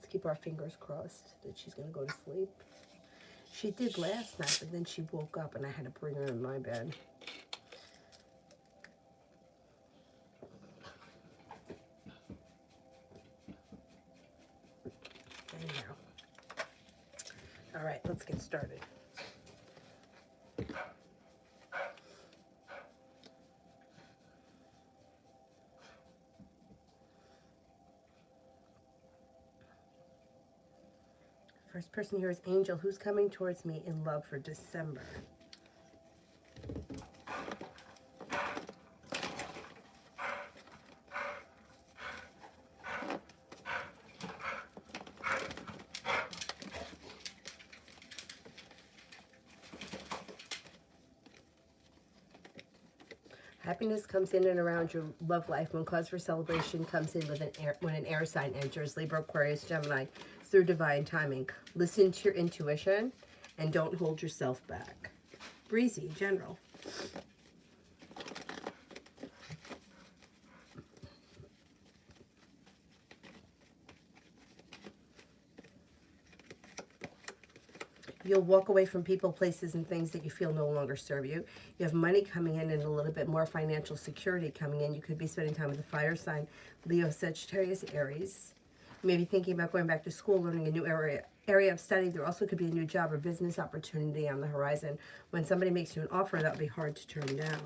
Let's keep our fingers crossed that she's going to go to sleep. She did last night, but then she woke up and I had to bring her in my bed. Anyhow. All right, let's get started. First person here is Angel, who's coming towards me in love for December. Happiness comes in and around your love life when cause for celebration comes in with when an air sign enters, Libra, Aquarius, Gemini, through divine timing. Listen to your intuition and don't hold yourself back. Breezy, general. You'll walk away from people, places, and things that you feel no longer serve you. You have money coming in and a little bit more financial security coming in. You could be spending time with a fire sign, Leo, Sagittarius, Aries. You may be thinking about going back to school, learning a new area of study. There also could be a new job or business opportunity on the horizon. When somebody makes you an offer, that would be hard to turn down.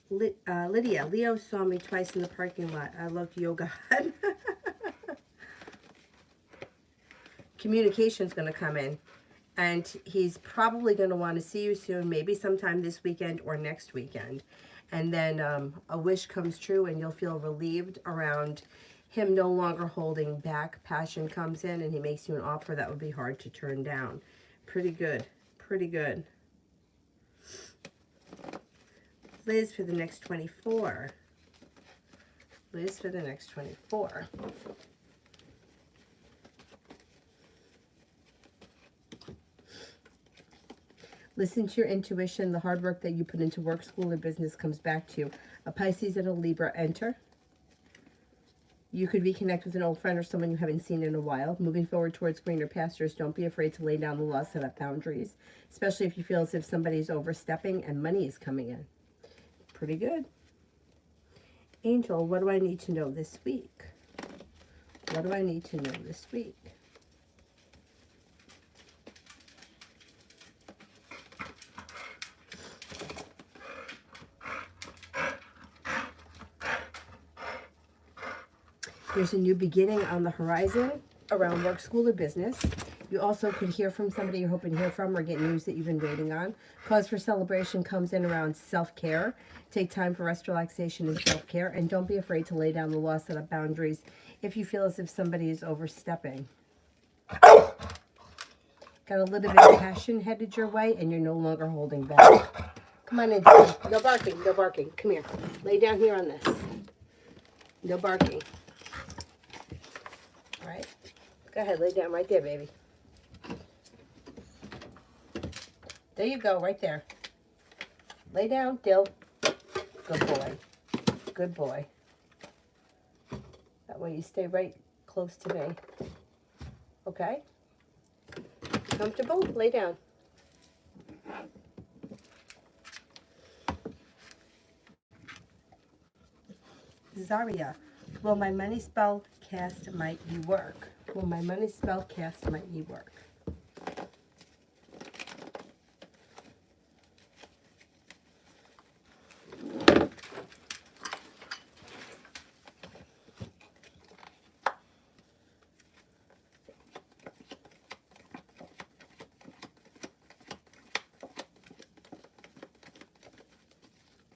Lydia, Leo saw me twice in the parking lot. I look yoga. Communication's going to come in, and he's probably going to want to see you soon, maybe sometime this weekend or next weekend. And then a wish comes true and you'll feel relieved around him no longer holding back. Passion comes in and he makes you an offer that would be hard to turn down. Pretty good. Pretty good. Liz for the next 24. Liz for the next 24. Listen to your intuition. The hard work that you put into work, school, or business comes back to you. A Pisces and a Libra enter. You could reconnect with an old friend or someone you haven't seen in a while. Moving forward towards greener pastures, don't be afraid to lay down the law, set up boundaries, especially if you feel as if somebody's overstepping and money is coming in. Pretty good. Angel, what do I need to know this week? What do I need to know this week? There's a new beginning on the horizon around work, school, or business. You also could hear from somebody you're hoping to hear from or get news that you've been waiting on. Cause for celebration comes in around self-care. Take time for rest, relaxation, and self-care. And don't be afraid to lay down the law, set up boundaries if you feel as if somebody is overstepping. Got a little bit of passion headed your way and you're no longer holding back. Come on in, Daddy. No barking, no barking. Come here. Lay down here on this. No barking. All right. Go ahead, lay down right there, baby. There you go, right there. Lay down, Dill. Good boy. Good boy. That way you stay right close to me. Okay? Comfortable? Lay down. Zaria, will my money spell cast might ye work? Will my money spell cast might ye work?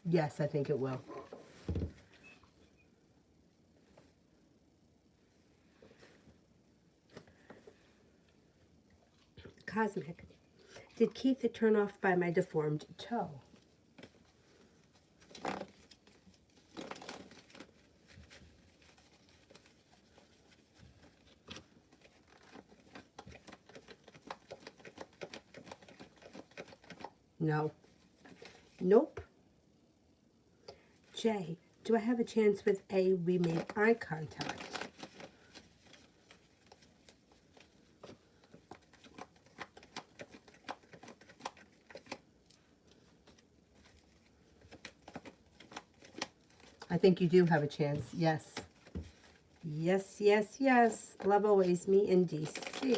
Yes, I think it will. Cosmic. Did Keith turn off by my deformed toe? No. Nope. Jay, Do I have a chance with A, we made eye contact? I think you do have a chance, yes. Yes, yes, yes. Love always me in DC.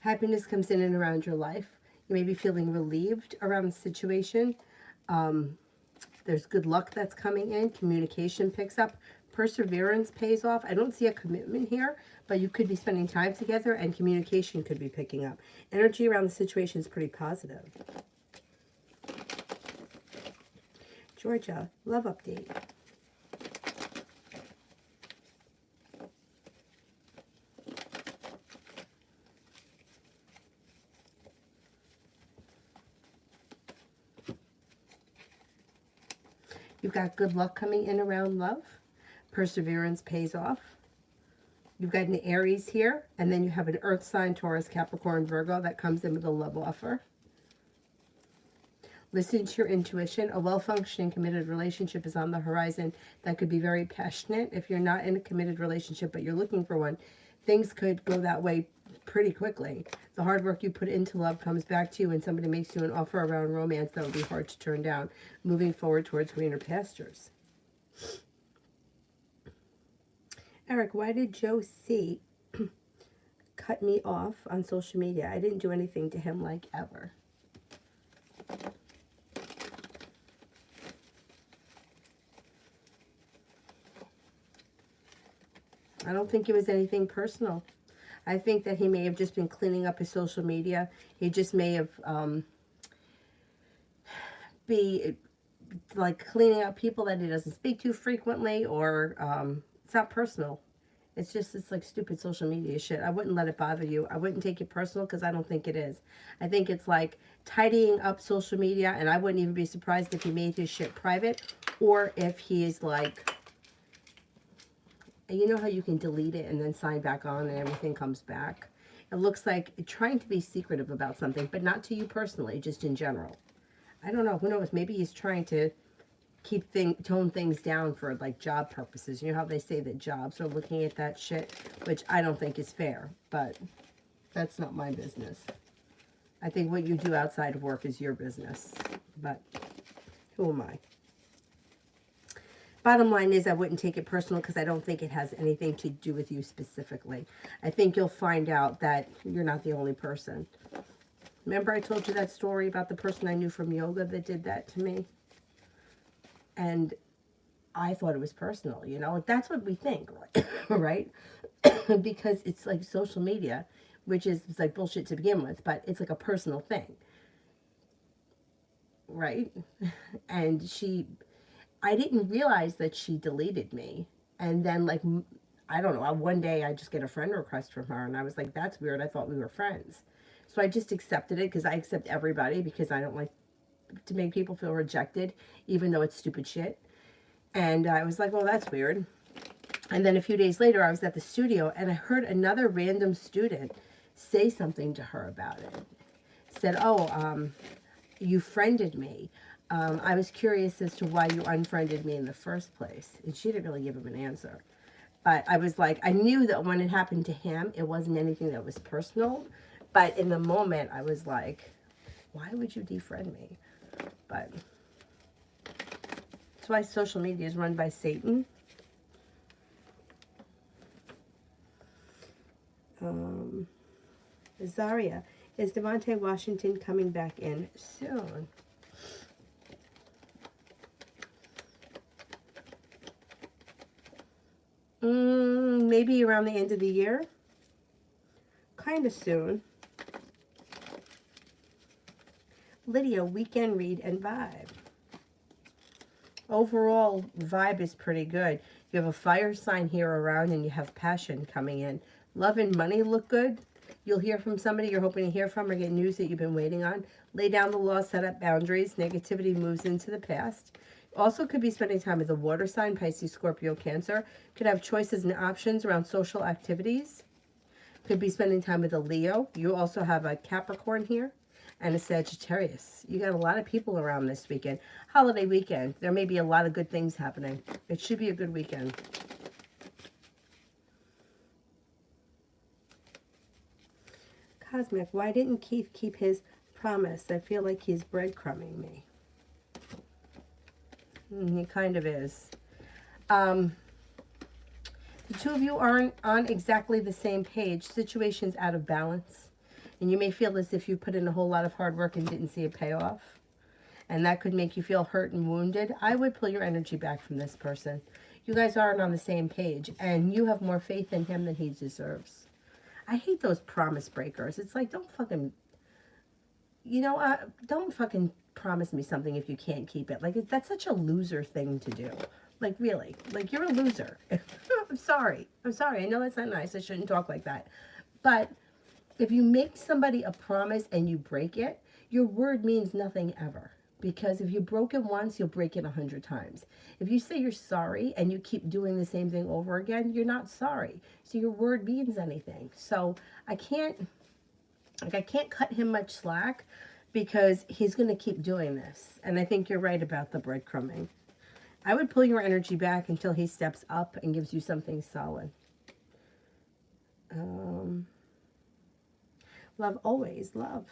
Happiness comes in and around your life. You may be feeling relieved around the situation. There's good luck that's coming in. Communication picks up. Perseverance pays off. I don't see a commitment here, but you could be spending time together and communication could be picking up. Energy around the situation is pretty positive. Georgia, love update. You've got good luck coming in around love. Perseverance pays off. You've got an Aries here, and then you have an Earth sign, Taurus, Capricorn, Virgo that comes in with a love offer. Listen to your intuition. A well-functioning, committed relationship is on the horizon that could be very passionate. If you're not in a committed relationship, but you're looking for one, things could go that way pretty quickly. The hard work you put into love comes back to you, and somebody makes you an offer around romance that would be hard to turn down, moving forward towards greener pastures. Eric, why did Joe C. cut me off on social media? I didn't do anything to him, like, ever. I don't think it was anything personal. I think that he may have just been cleaning up his social media. He just may have be like cleaning up people that he doesn't speak to frequently, or it's not personal. It's like stupid social media shit. I wouldn't let it bother you. I wouldn't take it personal because I don't think it is. I think it's like tidying up social media, and I wouldn't even be surprised if he made his shit private, or if he is like, you know how you can delete it and then sign back on and everything comes back? It looks like trying to be secretive about something, but not to you personally, just in general. I don't know. Who knows? Maybe he's trying to tone things down for like job purposes. You know how they say that jobs are looking at that shit, which I don't think is fair, but that's not my business. I think what you do outside of work is your business, but who am I? Bottom line is, I wouldn't take it personal because I don't think it has anything to do with you specifically. I think you'll find out that you're not the only person. Remember I told you that story about the person I knew from yoga that did that to me? And I thought it was personal, you know? That's what we think, right? Because it's like social media, which is it's like bullshit to begin with, but it's like a personal thing, right? And I didn't realize that she deleted me. And then, like, I don't know, one day I just get a friend request from her, and I was like, that's weird. I thought we were friends. So I just accepted it because I accept everybody because I don't like to make people feel rejected, even though it's stupid shit. And I was like, well, that's weird. And then a few days later, I was at the studio, and I heard another random student say something to her about it. Said, oh, you friended me. I was curious as to why you unfriended me in the first place. And she didn't really give him an answer. But I was like, I knew that when it happened to him, it wasn't anything that was personal. But in the moment, I was like, why would you defriend me? But that's why social media is run by Satan. Zaria, is Devontae Washington coming back in soon? Maybe around the end of the year. Kind of soon. Lydia, weekend read and vibe. Overall, vibe is pretty good. You have a fire sign here around, and you have passion coming in. Love and money look good. You'll hear from somebody you're hoping to hear from, or get news that you've been waiting on. Lay down the law, set up boundaries. Negativity moves into the past. Also could be spending time with a water sign, Pisces, Scorpio, Cancer. Could have choices and options around social activities. Could be spending time with a Leo. You also have a Capricorn here and a Sagittarius. You got a lot of people around this weekend. Holiday weekend. There may be a lot of good things happening. It should be a good weekend. Cosmic, why didn't Keith keep his promise? I feel like he's breadcrumbing me. He kind of is. The two of you aren't on exactly the same page. Situation's out of balance. And you may feel as if you put in a whole lot of hard work and didn't see a payoff. And that could make you feel hurt and wounded. I would pull your energy back from this person. You guys aren't on the same page. And you have more faith in him than he deserves. I hate those promise breakers. It's like, don't fucking, don't fucking promise me something if you can't keep it. Like, that's such a loser thing to do. Like, really. Like, you're a loser. I'm sorry. I know that's not nice. I shouldn't talk like that. But if you make somebody a promise and you break it, your word means nothing ever. Because if you broke it once, you'll break it 100 times. If you say you're sorry and you keep doing the same thing over again, you're not sorry. So your word means anything. So I can't cut him much slack because he's going to keep doing this. And I think you're right about the breadcrumbing. I would pull your energy back until he steps up and gives you something solid. Love always, love.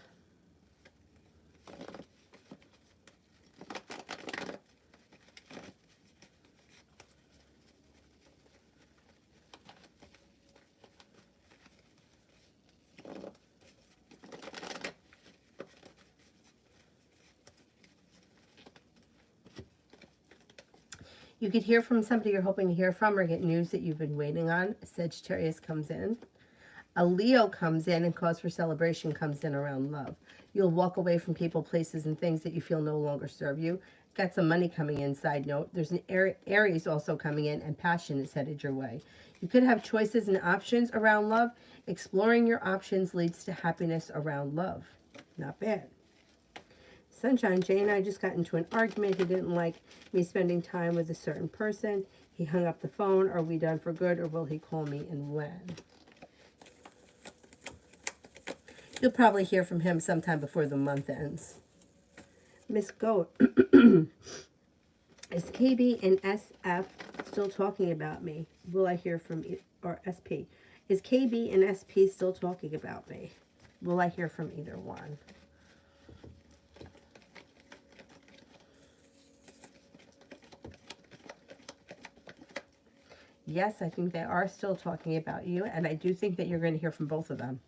You could hear from somebody you're hoping to hear from or get news that you've been waiting on. Sagittarius comes in. A Leo comes in and cause for celebration comes in around love. You'll walk away from people, places, and things that you feel no longer serve you. Got some money coming in, side note. There's an Aries also coming in, and passion is headed your way. You could have choices and options around love. Exploring your options leads to happiness around love. Not bad. Sunshine, Jay and I just got into an argument. He didn't like me spending time with a certain person. He hung up the phone. Are we done for good, or will he call me, and when? You'll probably hear from him sometime before the month ends. Miss Goat, is KB and SF still talking about me? Will I hear from or SP? Is KB and SP still talking about me? Will I hear from either one? Yes, I think they are still talking about you, and I do think that you're going to hear from both of them.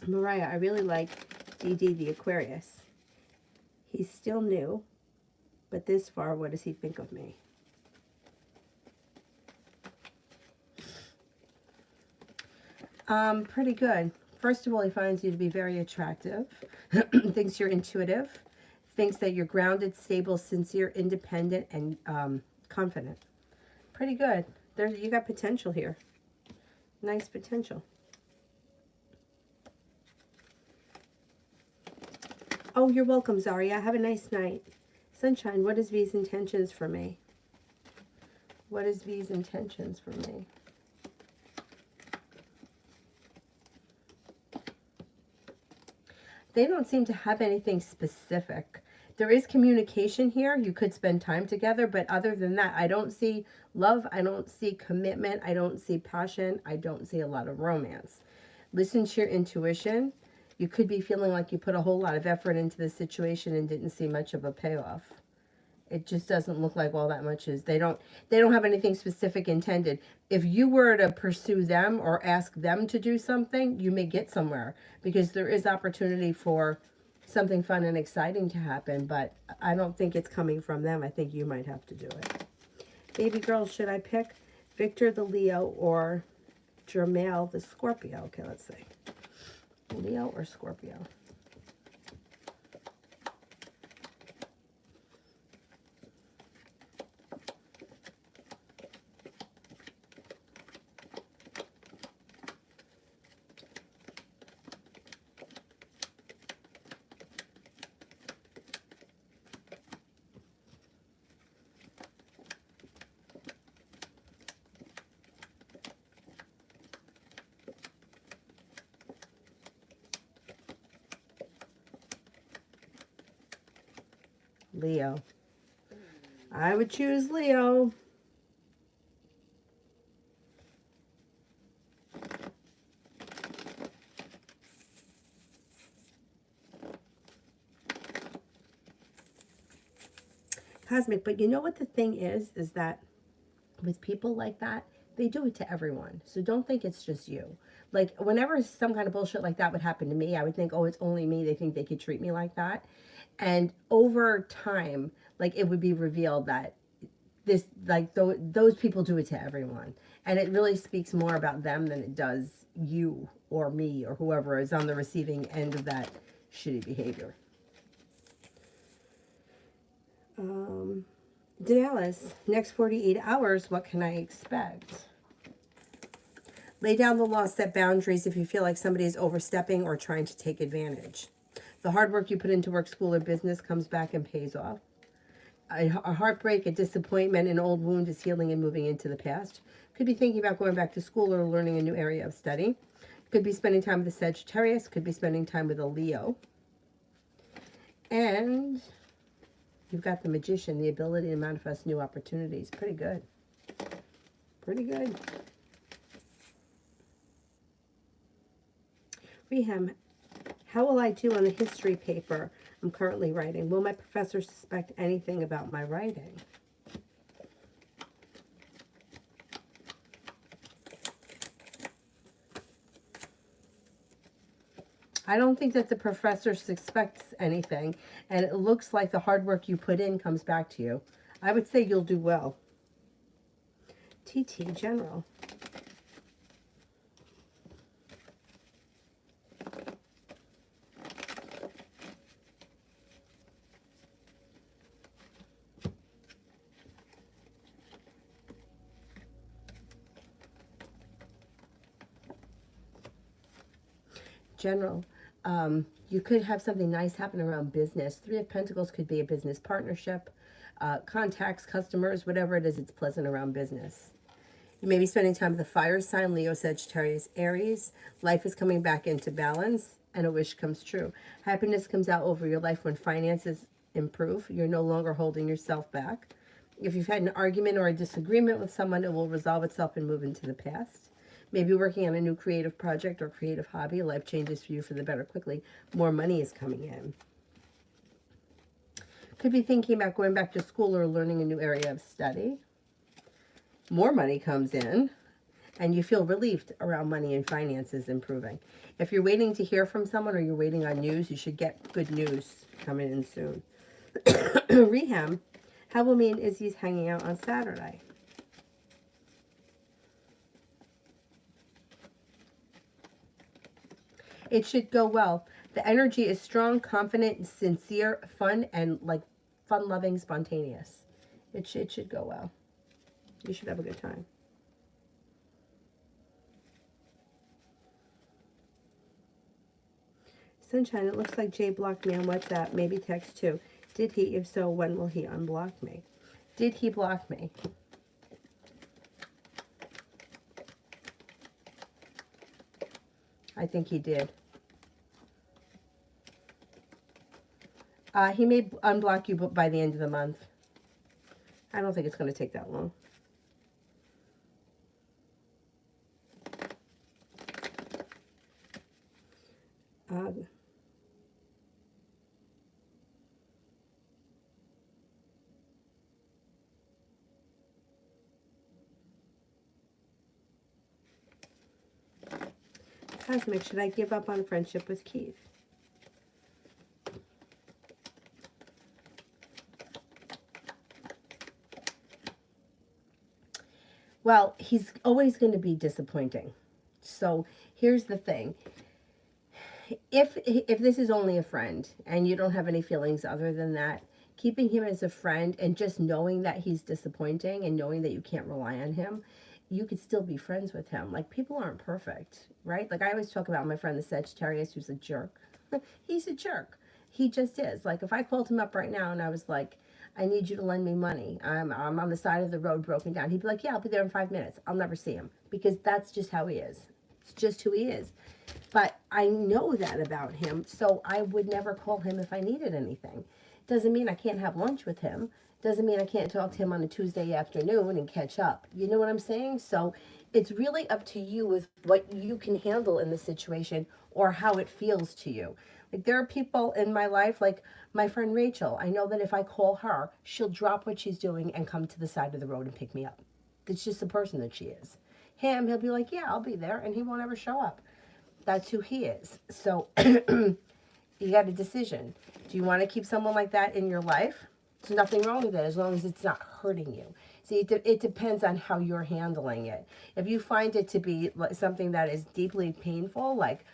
Mariah, I really like DD the Aquarius. He's still new, but this far, what does he think of me? Pretty good. First of all, he finds you to be very attractive, thinks you're intuitive, thinks that you're grounded, stable, sincere, independent, and confident. Pretty good. You got potential here. Nice potential. Oh, you're welcome, Zaria. Have a nice night. Sunshine, what is V's intentions for me? What is V's intentions for me? They don't seem to have anything specific. There is communication here. You could spend time together, but other than that, I don't see love. I don't see commitment. I don't see passion. I don't see a lot of romance. Listen to your intuition. You could be feeling like you put a whole lot of effort into the situation and didn't see much of a payoff. It just doesn't look like all that much is. They don't have anything specific intended. If you were to pursue them or ask them to do something, you may get somewhere because there is opportunity for something fun and exciting to happen, but I don't think it's coming from them. I think you might have to do it. Baby girl, should I pick Victor the Leo or Jermail the Scorpio? Okay, let's see. Leo or Scorpio? Leo. I would choose Leo. Cosmic, but you know what the thing is that with people like that, they do it to everyone. So don't think it's just you. Like, whenever some kind of bullshit like that would happen to me, I would think, oh, it's only me. They think they could treat me like that. And over time, like, it would be revealed that this, like, those people do it to everyone. And it really speaks more about them than it does you or me or whoever is on the receiving end of that shitty behavior. Dallas, next 48 hours, what can I expect? Lay down the law, set boundaries if you feel like somebody is overstepping or trying to take advantage. The hard work you put into work, school, or business comes back and pays off. A heartbreak, a disappointment, an old wound is healing and moving into the past. Could be thinking about going back to school or learning a new area of study. Could be spending time with a Sagittarius. Could be spending time with a Leo. And you've got the Magician, the ability to manifest new opportunities. Pretty good. Pretty good. Reham, how will I do on the history paper I'm currently writing? Will my professor suspect anything about my writing? I don't think that the professor suspects anything, and it looks like the hard work you put in comes back to you. I would say you'll do well. TT General. General, you could have something nice happen around business. Three of Pentacles could be a business partnership, contacts, customers, whatever it is, it's pleasant around business. You may be spending time with the fire sign, Leo, Sagittarius, Aries. Life is coming back into balance, and a wish comes true. Happiness comes out over your life when finances improve. You're no longer holding yourself back. If you've had an argument or a disagreement with someone, it will resolve itself and move into the past. Maybe working on a new creative project or creative hobby. Life changes for you for the better quickly. More money is coming in. Could be thinking about going back to school or learning a new area of study. More money comes in, and you feel relieved around money and finances improving. If you're waiting to hear from someone or you're waiting on news, you should get good news coming in soon. Reham, how will me and Izzy's hanging out on Saturday? It should go well. The energy is strong, confident, sincere, fun, and like fun-loving, spontaneous. It should go well. You should have a good time. Sunshine, it looks like Jay blocked me on WhatsApp. Maybe text too. Did he? If so, when will he unblock me? Did he block me? I think he did. He may unblock you by the end of the month. I don't think it's going to take that long. Cosmic, should I give up on friendship with Keith? Well, he's always going to be disappointing. So here's the thing. If this is only a friend and you don't have any feelings other than that, keeping him as a friend and just knowing that he's disappointing and knowing that you can't rely on him, you could still be friends with him. Like, people aren't perfect, right? Like, I always talk about my friend, the Sagittarius, who's a jerk. He's a jerk. He just is. Like, if I called him up right now and I was like, I need you to lend me money. I'm on the side of the road broken down. He'd be like, yeah, I'll be there in 5 minutes. I'll never see him, because that's just how he is. It's just who he is. But I know that about him, so I would never call him if I needed anything. Doesn't mean I can't have lunch with him. Doesn't mean I can't talk to him on a Tuesday afternoon and catch up. You know what I'm saying? So it's really up to you with what you can handle in the situation or how it feels to you. Like there are people in my life, like my friend Rachel. I know that if I call her, she'll drop what she's doing and come to the side of the road and pick me up. It's just the person that she is. Him, he'll be like, yeah, I'll be there, and he won't ever show up. That's who he is. So you got a decision. Do you want to keep someone like that in your life? There's nothing wrong with it as long as it's not hurting you. See, it depends on how you're handling it. If you find it to be something that is deeply painful, like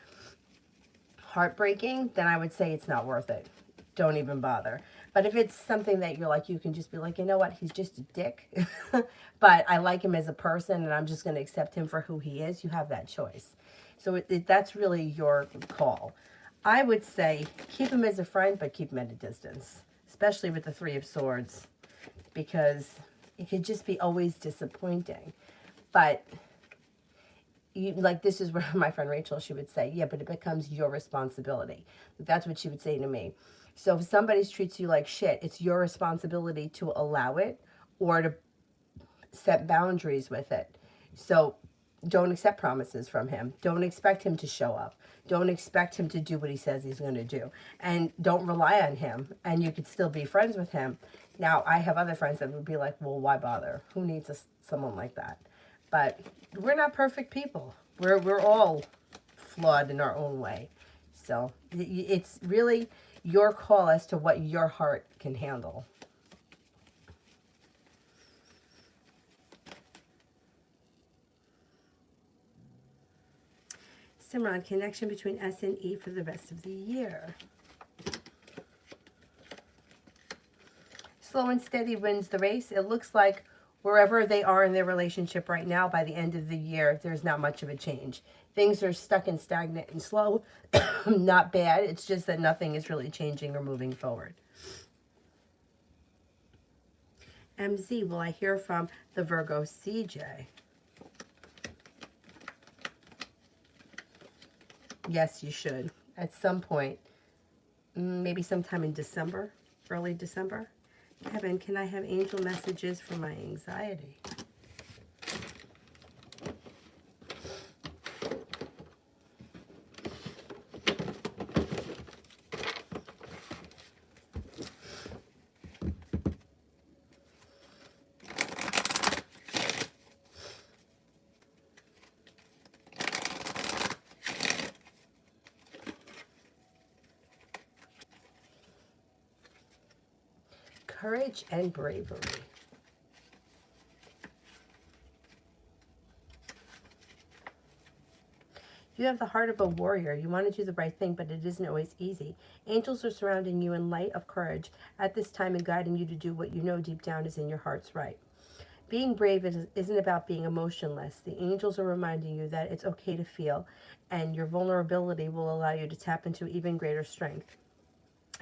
heartbreaking, then I would say it's not worth it. Don't even bother. But if it's something that you're like, you can just be like, you know what, he's just a dick, but I like him as a person and I'm just going to accept him for who he is, you have that choice. So that's really your call. I would say keep him as a friend, but keep him at a distance, especially with the Three of Swords, because it could just be always disappointing. But like this is where my friend Rachel, she would say, yeah, but it becomes your responsibility. That's what she would say to me. So if somebody treats you like shit, it's your responsibility to allow it or to set boundaries with it. So don't accept promises from him. Don't expect him to show up. Don't expect him to do what he says he's going to do. And don't rely on him. And you could still be friends with him. Now, I have other friends that would be like, well, why bother? Who needs someone like that? But we're not perfect people. We're all flawed in our own way. So it's really your call as to what your heart can handle. Simran, connection between S and E for the rest of the year. Slow and steady wins the race. It looks like wherever they are in their relationship right now, by the end of the year, there's not much of a change. Things are stuck and stagnant and slow. Not bad. It's just that nothing is really changing or moving forward. MZ, will I hear from the Virgo CJ? Yes, you should. At some point. Maybe sometime in December. Early December. Kevin, can I have angel messages for my anxiety? Courage and bravery. You have the heart of a warrior. You want to do the right thing, but it isn't always easy. Angels are surrounding you in light of courage at this time and guiding you to do what you know deep down is in your heart's right. Being brave isn't about being emotionless. The angels are reminding you that it's okay to feel, and your vulnerability will allow you to tap into even greater strength.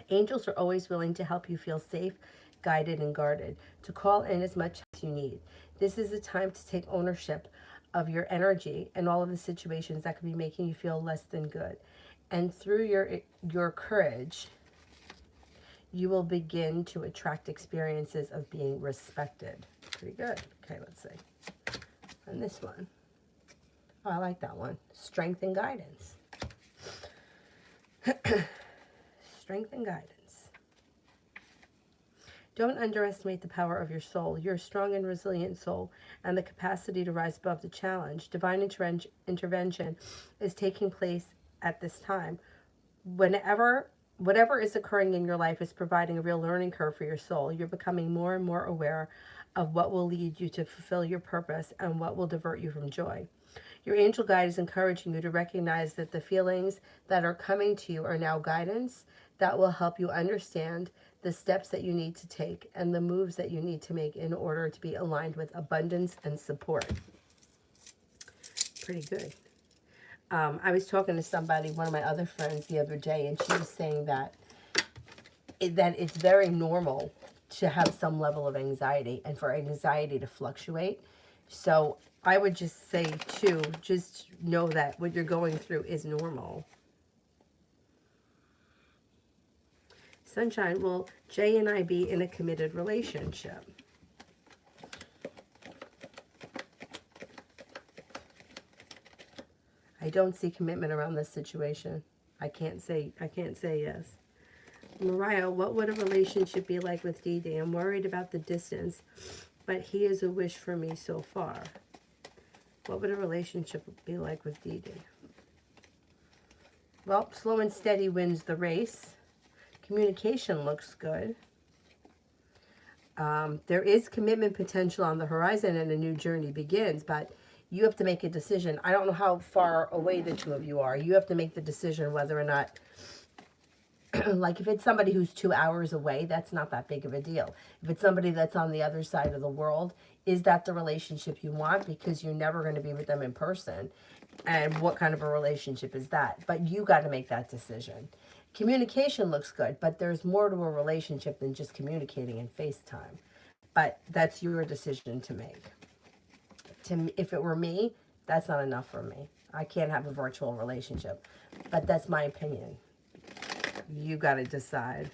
Angels are always willing to help you feel safe, guided, and guarded, to call in as much as you need. This is a time to take ownership of your energy and all of the situations that could be making you feel less than good. And through your courage, you will begin to attract experiences of being respected. Pretty good. Okay, let's see. And this one. Oh, I like that one. Strength and guidance. Strength and guidance. Don't underestimate the power of your soul. You're a strong and resilient soul, and the capacity to rise above the challenge. Divine intervention is taking place at this time. Whatever is occurring in your life is providing a real learning curve for your soul. You're becoming more and more aware of what will lead you to fulfill your purpose and what will divert you from joy. Your angel guide is encouraging you to recognize that the feelings that are coming to you are now guidance that will help you understand the steps that you need to take and the moves that you need to make in order to be aligned with abundance and support. Pretty good. I was talking to somebody, one of my other friends the other day, and she was saying that it's very normal to have some level of anxiety and for anxiety to fluctuate. So I would just say, too, just know that what you're going through is normal. Sunshine, will Jay and I be in a committed relationship? I don't see commitment around this situation. I can't say yes. Mariah, what would a relationship be like with Dee? I'm worried about the distance, but he is a wish for me so far. What would a relationship be like with Dee? Well, slow and steady wins the race. Communication looks good. There is commitment potential on the horizon and a new journey begins, but you have to make a decision. I don't know how far away the two of you are. You have to make the decision whether or not, like if it's somebody who's 2 hours away, that's not that big of a deal. If it's somebody that's on the other side of the world, is that the relationship you want? Because you're never going to be with them in person. And what kind of a relationship is that? But you got to make that decision. Communication looks good, but there's more to a relationship than just communicating in FaceTime. But that's your decision to make. If it were me, that's not enough for me. I can't have a virtual relationship. But that's my opinion. You got to decide.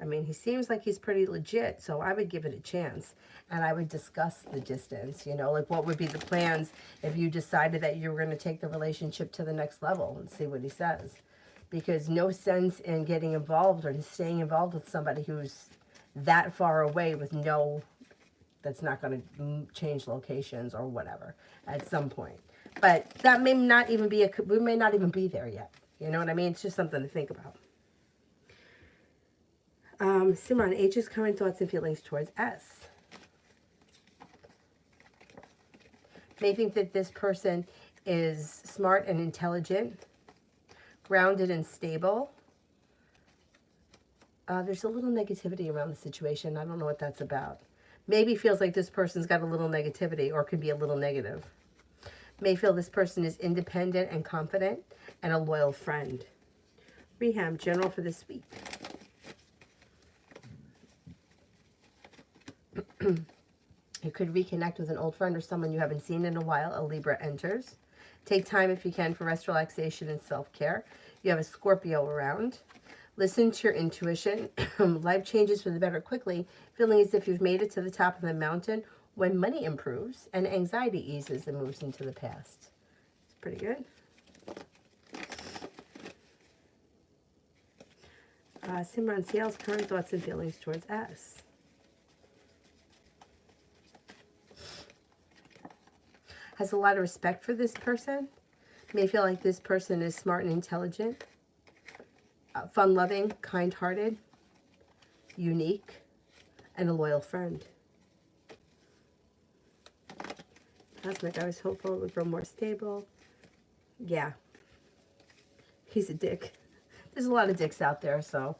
I mean, he seems like he's pretty legit, so I would give it a chance. And I would discuss the distance, you know, like what would be the plans if you decided that you were going to take the relationship to the next level and see what he says. Because no sense in getting involved or staying involved with somebody who's that far away with that's not going to change locations or whatever at some point. But that may not even be we may not even be there yet. You know what I mean? It's just something to think about. Simran, H's current thoughts and feelings towards S. May think that this person is smart and intelligent, grounded and stable. There's a little negativity around the situation. I don't know what that's about. Maybe feels like this person's got a little negativity or could be a little negative. May feel this person is independent and confident and a loyal friend. Reham, general for this week. You could reconnect with an old friend or someone you haven't seen in a while. A Libra enters. Take time if you can for rest, relaxation, and self-care. You have a Scorpio around. Listen to your intuition. Life changes for the better quickly, feeling as if you've made it to the top of the mountain when money improves and anxiety eases and moves into the past. It's pretty good. Simran, Ciel's current thoughts and feelings towards S. Has a lot of respect for this person. May feel like this person is smart and intelligent. Fun-loving, kind-hearted, unique, and a loyal friend. Cosmic, I was hopeful it would grow more stable. Yeah. He's a dick. There's a lot of dicks out there, so.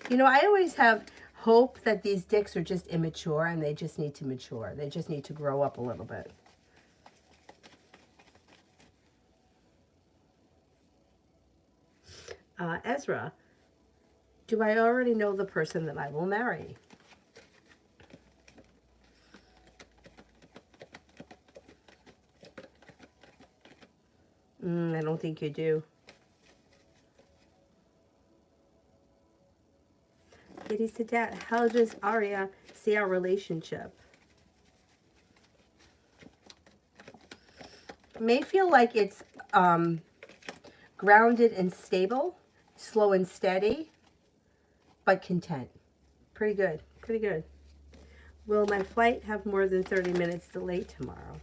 You know, I always have hope that these dicks are just immature and they just need to mature. They just need to grow up a little bit. Ezra, do I already know the person that I will marry? I don't think you do. Kitty Sadat, how does Arya see our relationship? May feel like it's grounded and stable, slow and steady, but content. Pretty good, pretty good. Will my flight have more than 30 minutes delayed tomorrow?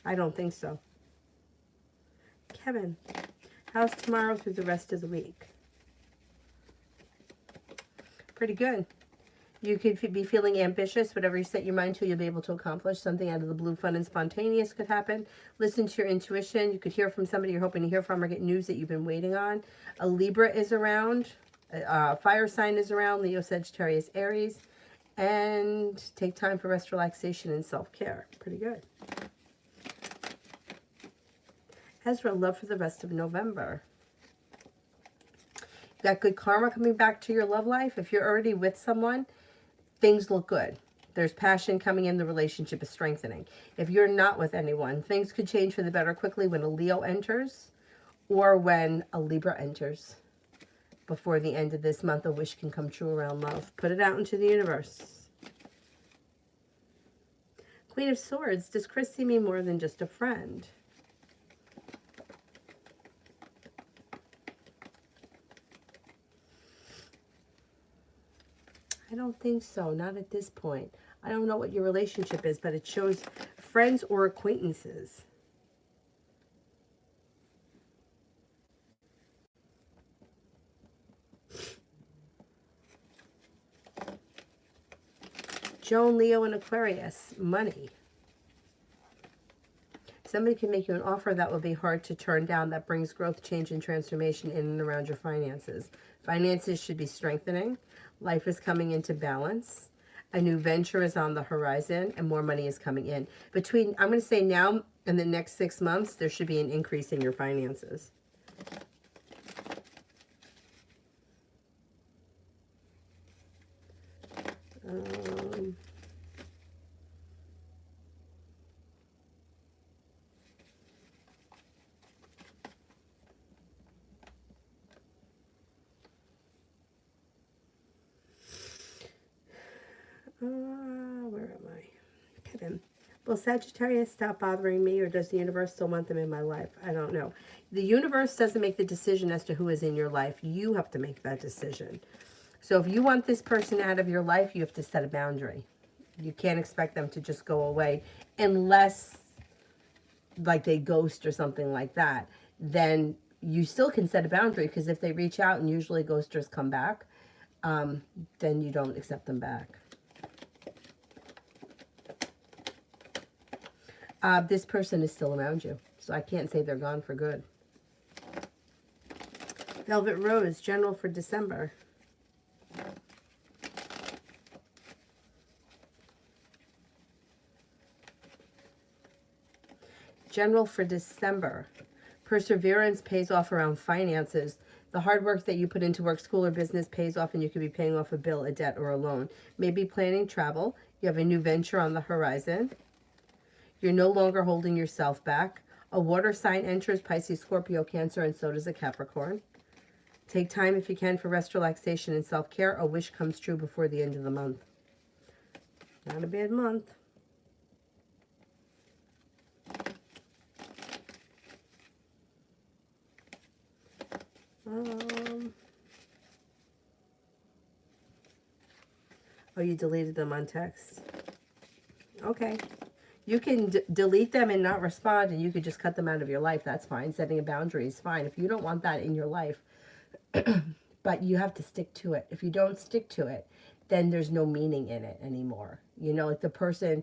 I don't think so. Kevin, how's tomorrow through the rest of the week? Pretty good. You could be feeling ambitious. Whatever you set your mind to, you'll be able to accomplish. Something out of the blue, fun and spontaneous could happen. Listen to your intuition. You could hear from somebody you're hoping to hear from or get news that you've been waiting on. A Libra is around. A fire sign is around. Leo, Sagittarius, Aries. And take time for rest, relaxation, and self-care. Pretty good. Ezra, love for the rest of November. You got good karma coming back to your love life. If you're already with someone, things look good. There's passion coming in. The relationship is strengthening. If you're not with anyone, things could change for the better quickly when a Leo enters or when a Libra enters. Before the end of this month, a wish can come true around love. Put it out into the universe. Queen of Swords. Does Chris see me more than just a friend? I don't think so. Not at this point. I don't know what your relationship is, but it shows friends or acquaintances. Joan, Leo, and Aquarius. Money. Somebody can make you an offer that will be hard to turn down, that brings growth, change, and transformation in and around your finances. Finances should be strengthening. Life is coming into balance. A new venture is on the horizon, and more money is coming in. Between, I'm going to say now and the next 6 months, there should be an increase in your finances. Where am I? Kevin. Will Sagittarius stop bothering me, or does the universe still want them in my life? I don't know. The universe doesn't make the decision as to who is in your life. You have to make that decision. So if you want this person out of your life, you have to set a boundary. You can't expect them to just go away unless like they ghost or something like that. Then you still can set a boundary, because if they reach out, and usually ghosters come back, then you don't accept them back. This person is still around you, so I can't say they're gone for good. Velvet Rose, general for December. General for December. Perseverance pays off around finances. The hard work that you put into work, school, or business pays off, and you could be paying off a bill, a debt, or a loan. Maybe planning travel. You have a new venture on the horizon. You're no longer holding yourself back. A water sign enters, Pisces, Scorpio, Cancer, and so does a Capricorn. Take time if you can for rest, relaxation, and self-care. A wish comes true before the end of the month. Not a bad month. Oh, you deleted them on text. Okay. You can delete them and not respond, and you could just cut them out of your life. That's fine. Setting a boundary is fine if you don't want that in your life. But you have to stick to it. If you don't stick to it, then there's no meaning in it anymore. You know, like the person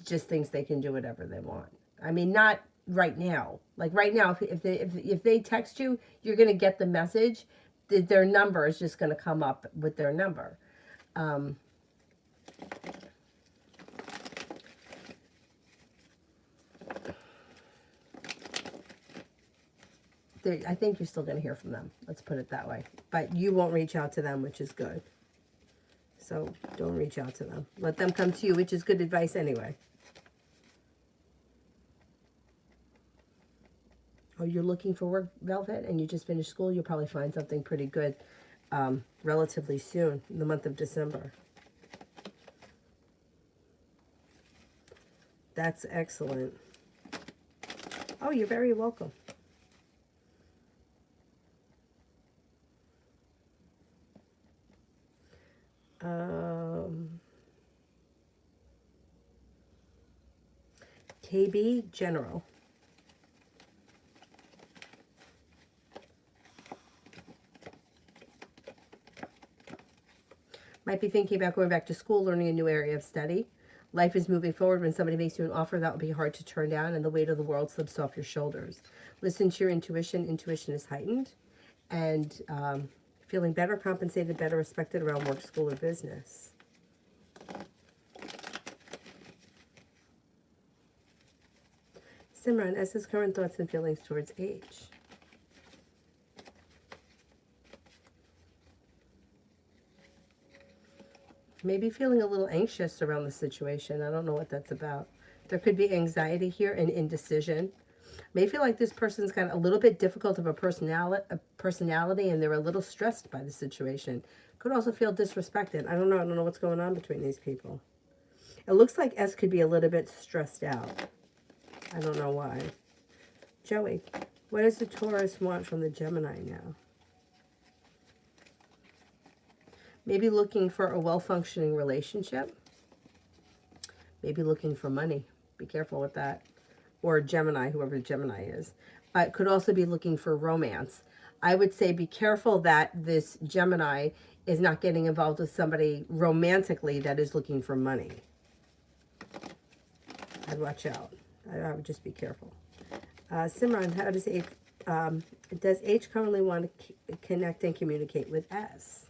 just thinks they can do whatever they want. I mean, not right now. Like right now, if they text you, you're going to get the message. Their number is just going to come up with their number. I think you're still going to hear from them. Let's put it that way. But you won't reach out to them, which is good. So don't reach out to them. Let them come to you, which is good advice anyway. Oh, you're looking for work, Velvet, and you just finished school? You'll probably find something pretty good relatively soon, in the month of December. That's excellent. Oh, you're very welcome. KB General. Might be thinking about going back to school, learning a new area of study. Life is moving forward. When somebody makes you an offer, that will be hard to turn down, and the weight of the world slips off your shoulders. Listen to your intuition. Intuition is heightened. And feeling better, compensated, better, respected around work, school, or business. Simran, as his current thoughts and feelings towards age. Maybe feeling a little anxious around the situation. I don't know what that's about. There could be anxiety here and indecision. May feel like this person's got a little bit difficult of a personality and they're a little stressed by the situation. Could also feel disrespected. I don't know. I don't know what's going on between these people. It looks like S could be a little bit stressed out. I don't know why. Joey, what does the Taurus want from the Gemini now? Maybe looking for a well-functioning relationship. Maybe looking for money. Be careful with that. Or Gemini, whoever Gemini is. It could also be looking for romance. I would say be careful that this Gemini is not getting involved with somebody romantically that is looking for money. I'd watch out. I would just be careful. Simran, how does H currently want to connect and communicate with S?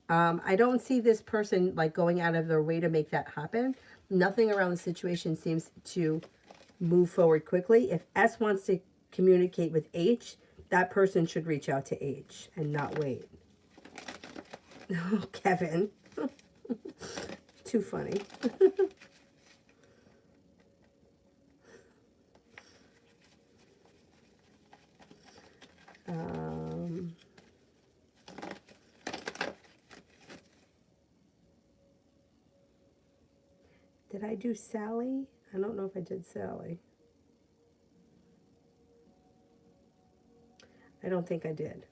I don't see this person like going out of their way to make that happen. Nothing around the situation seems to move forward quickly. If S wants to communicate with H, that person should reach out to H and not wait. Kevin. Too funny. Did I do Sally? I don't know if I did Sally. I don't think I did.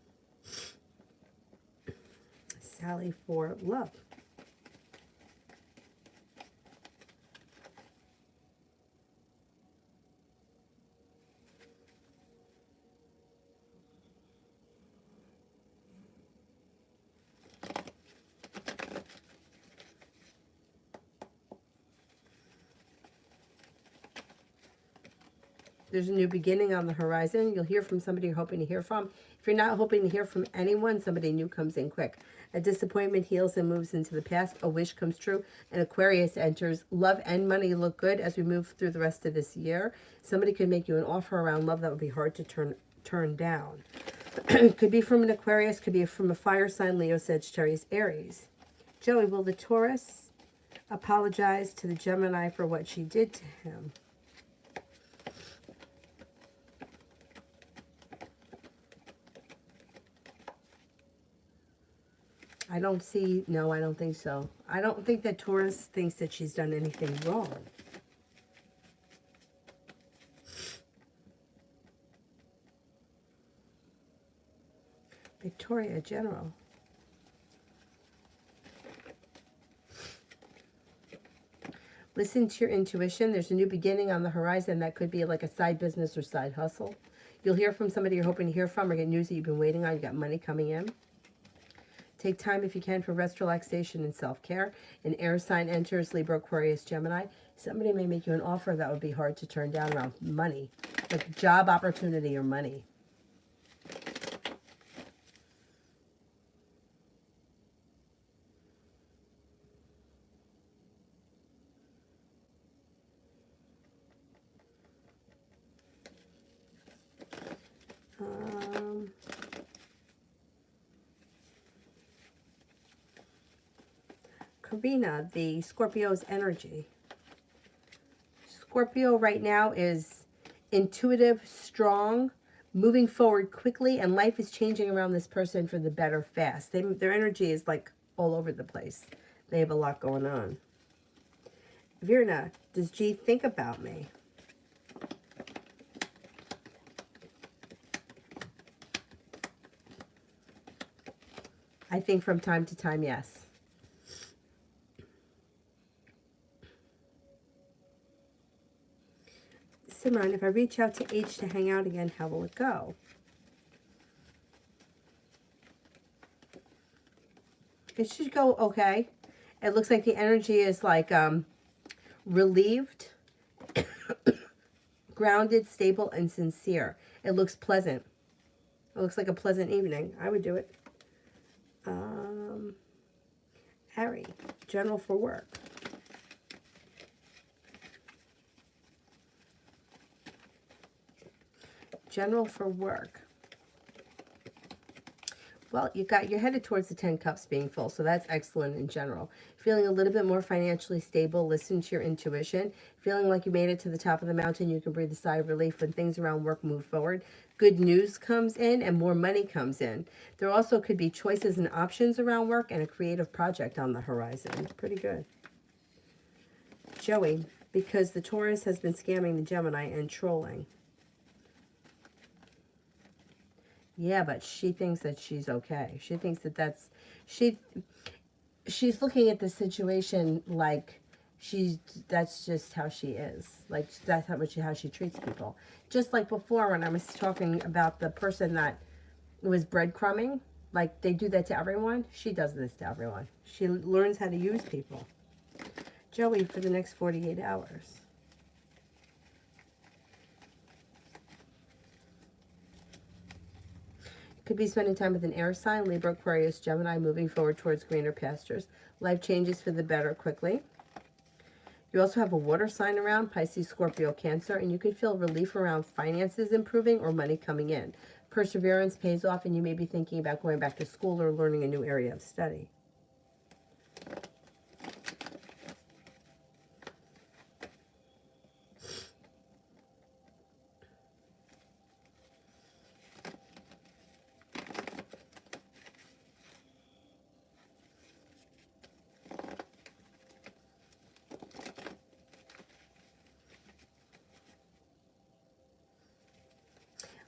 Sally for love. There's a new beginning on the horizon. You'll hear from somebody you're hoping to hear from. If you're not hoping to hear from anyone, somebody new comes in quick. A disappointment heals and moves into the past. A wish comes true. And Aquarius enters. Love and money look good as we move through the rest of this year. Somebody could make you an offer around love that would be hard to turn down. Could be from an Aquarius. Could be from a fire sign, Leo, Sagittarius, Aries. Joey, will the Taurus apologize to the Gemini for what she did to him? I don't see, no, I don't think so. I don't think that Taurus thinks that she's done anything wrong. Victoria, General. Listen to your intuition. There's a new beginning on the horizon that could be like a side business or side hustle. You'll hear from somebody you're hoping to hear from or get news that you've been waiting on. You got money coming in. Take time if you can for rest, relaxation, and self-care. An air sign enters, Libra, Aquarius, Gemini. Somebody may make you an offer that would be hard to turn down around money, like job opportunity or money. Karina, the Scorpio's energy. Scorpio right now is intuitive, strong, moving forward quickly, and life is changing around this person for the better fast. Their energy is like all over the place. They have a lot going on. Virna, does G think about me? I think from time to time, yes. Simran, if I reach out to H to hang out again, how will it go? It should go okay. It looks like the energy is like relieved, grounded, stable, and sincere. It looks pleasant. It looks like a pleasant evening. I would do it. Harry, general for work. General for work. Well, you're headed towards the 10 cups being full, so that's excellent in general. Feeling a little bit more financially stable, listen to your intuition. Feeling like you made it to the top of the mountain, you can breathe a sigh of relief when things around work move forward. Good news comes in and more money comes in. There also could be choices and options around work and a creative project on the horizon. Pretty good. Joey, because the Taurus has been scamming the Gemini and trolling. Yeah, but she thinks that she's okay. She thinks that she's looking at the situation like that's just how she is. Like that's how she treats people. Just like before when I was talking about the person that was breadcrumbing, like they do that to everyone. She does this to everyone. She learns how to use people. Joey, for the next 48 hours. Could be spending time with an air sign, Libra, Aquarius, Gemini, moving forward towards greener pastures. Life changes for the better quickly. You also have a water sign around, Pisces, Scorpio, Cancer, and you could feel relief around finances improving or money coming in. Perseverance pays off, and you may be thinking about going back to school or learning a new area of study.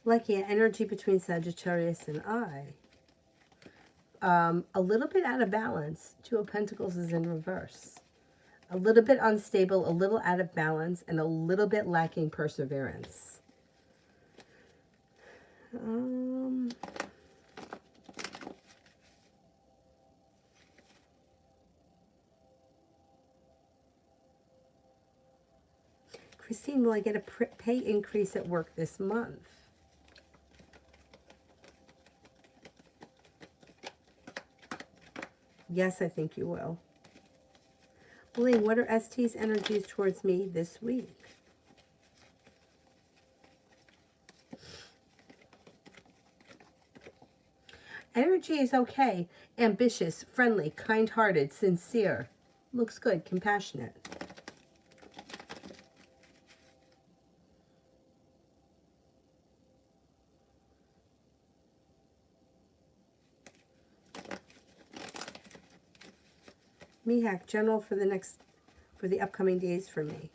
Like, yeah, energy between Sagittarius and I. A little bit out of balance. Two of Pentacles is in reverse. A little bit unstable, a little out of balance, and a little bit lacking perseverance. Christine, will I get a pay increase at work this month? Yes, I think you will. Lee, what are ST's energies towards me this week? Energy is okay. Ambitious, friendly, kind-hearted, sincere. Looks good, compassionate. Mihak, general for the upcoming days for me.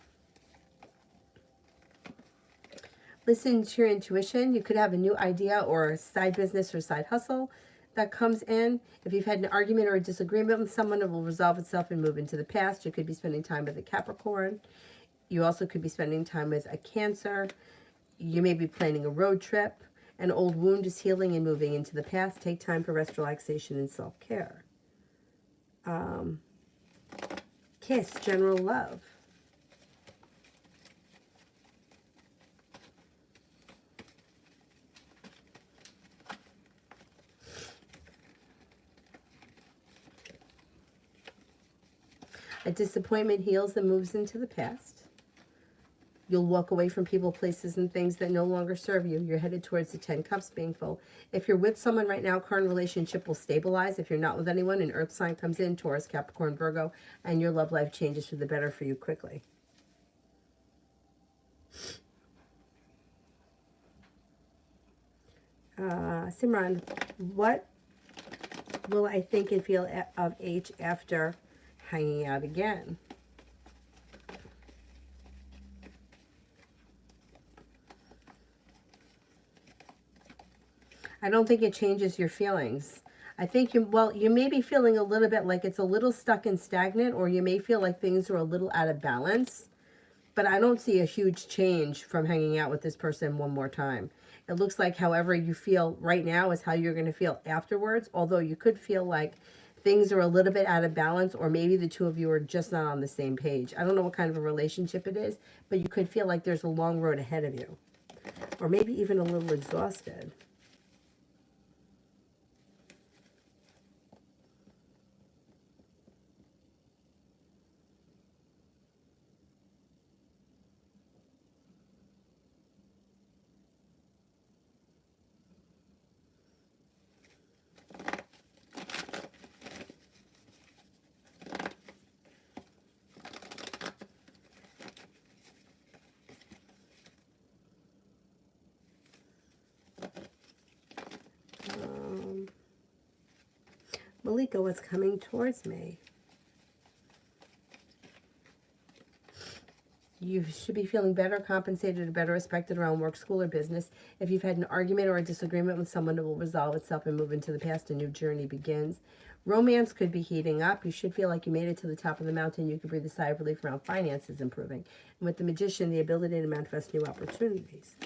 Listen to your intuition. You could have a new idea or a side business or side hustle that comes in. If you've had an argument or a disagreement with someone, it will resolve itself and move into the past. You could be spending time with a Capricorn. You also could be spending time with a Cancer. You may be planning a road trip. An old wound is healing and moving into the past. Take time for rest, relaxation, and self-care. Kiss, general love. A disappointment heals and moves into the past. You'll walk away from people, places, and things that no longer serve you. You're headed towards the 10 cups being full. If you're with someone right now, current relationship will stabilize. If you're not with anyone, an earth sign comes in, Taurus, Capricorn, Virgo, and your love life changes for the better for you quickly. Simran, what will I think and feel of H after hanging out again? I don't think it changes your feelings. I think you may be feeling a little bit like it's a little stuck and stagnant, or you may feel like things are a little out of balance, but I don't see a huge change from hanging out with this person one more time. It looks like however you feel right now is how you're going to feel afterwards, although you could feel like things are a little bit out of balance, or maybe the two of you are just not on the same page. I don't know what kind of a relationship it is, but you could feel like there's a long road ahead of you, or maybe even a little exhausted. Malika, what's coming towards me? You should be feeling better compensated or better respected around work, school, or business. If you've had an argument or a disagreement with someone, it will resolve itself and move into the past. A new journey begins. Romance could be heating up. You should feel like you made it to the top of the mountain. You could breathe a sigh of relief around finances improving. And with the Magician, the ability to manifest new opportunities.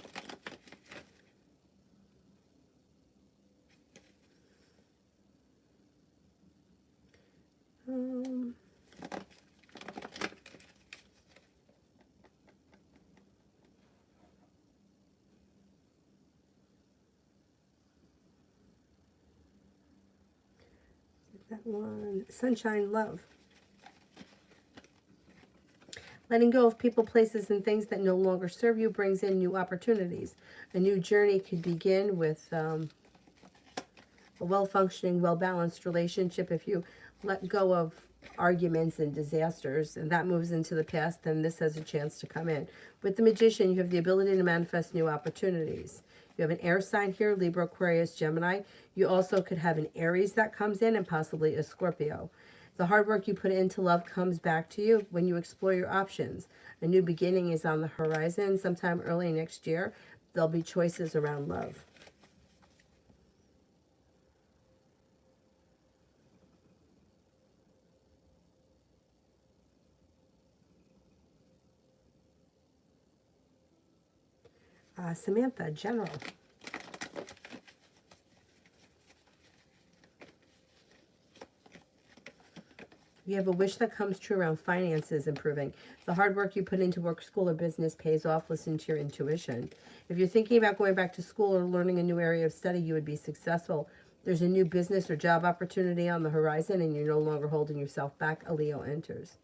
That one, sunshine, love. Letting go of people, places, and things that no longer serve you brings in new opportunities. A new journey could begin with a well-functioning, well-balanced relationship. If you let go of arguments and disasters and that moves into the past, then this has a chance to come in. With the Magician, you have the ability to manifest new opportunities. You have an air sign here, Libra, Aquarius, Gemini. You also could have an Aries that comes in and possibly a Scorpio. The hard work you put into love comes back to you when you explore your options. A new beginning is on the horizon. Sometime early next year, there'll be choices around love. Samantha, General. You have a wish that comes true around finances improving. The hard work you put into work, school, or business pays off. Listen to your intuition. If you're thinking about going back to school or learning a new area of study, you would be successful. There's a new business or job opportunity on the horizon, and you're no longer holding yourself back. A Leo enters.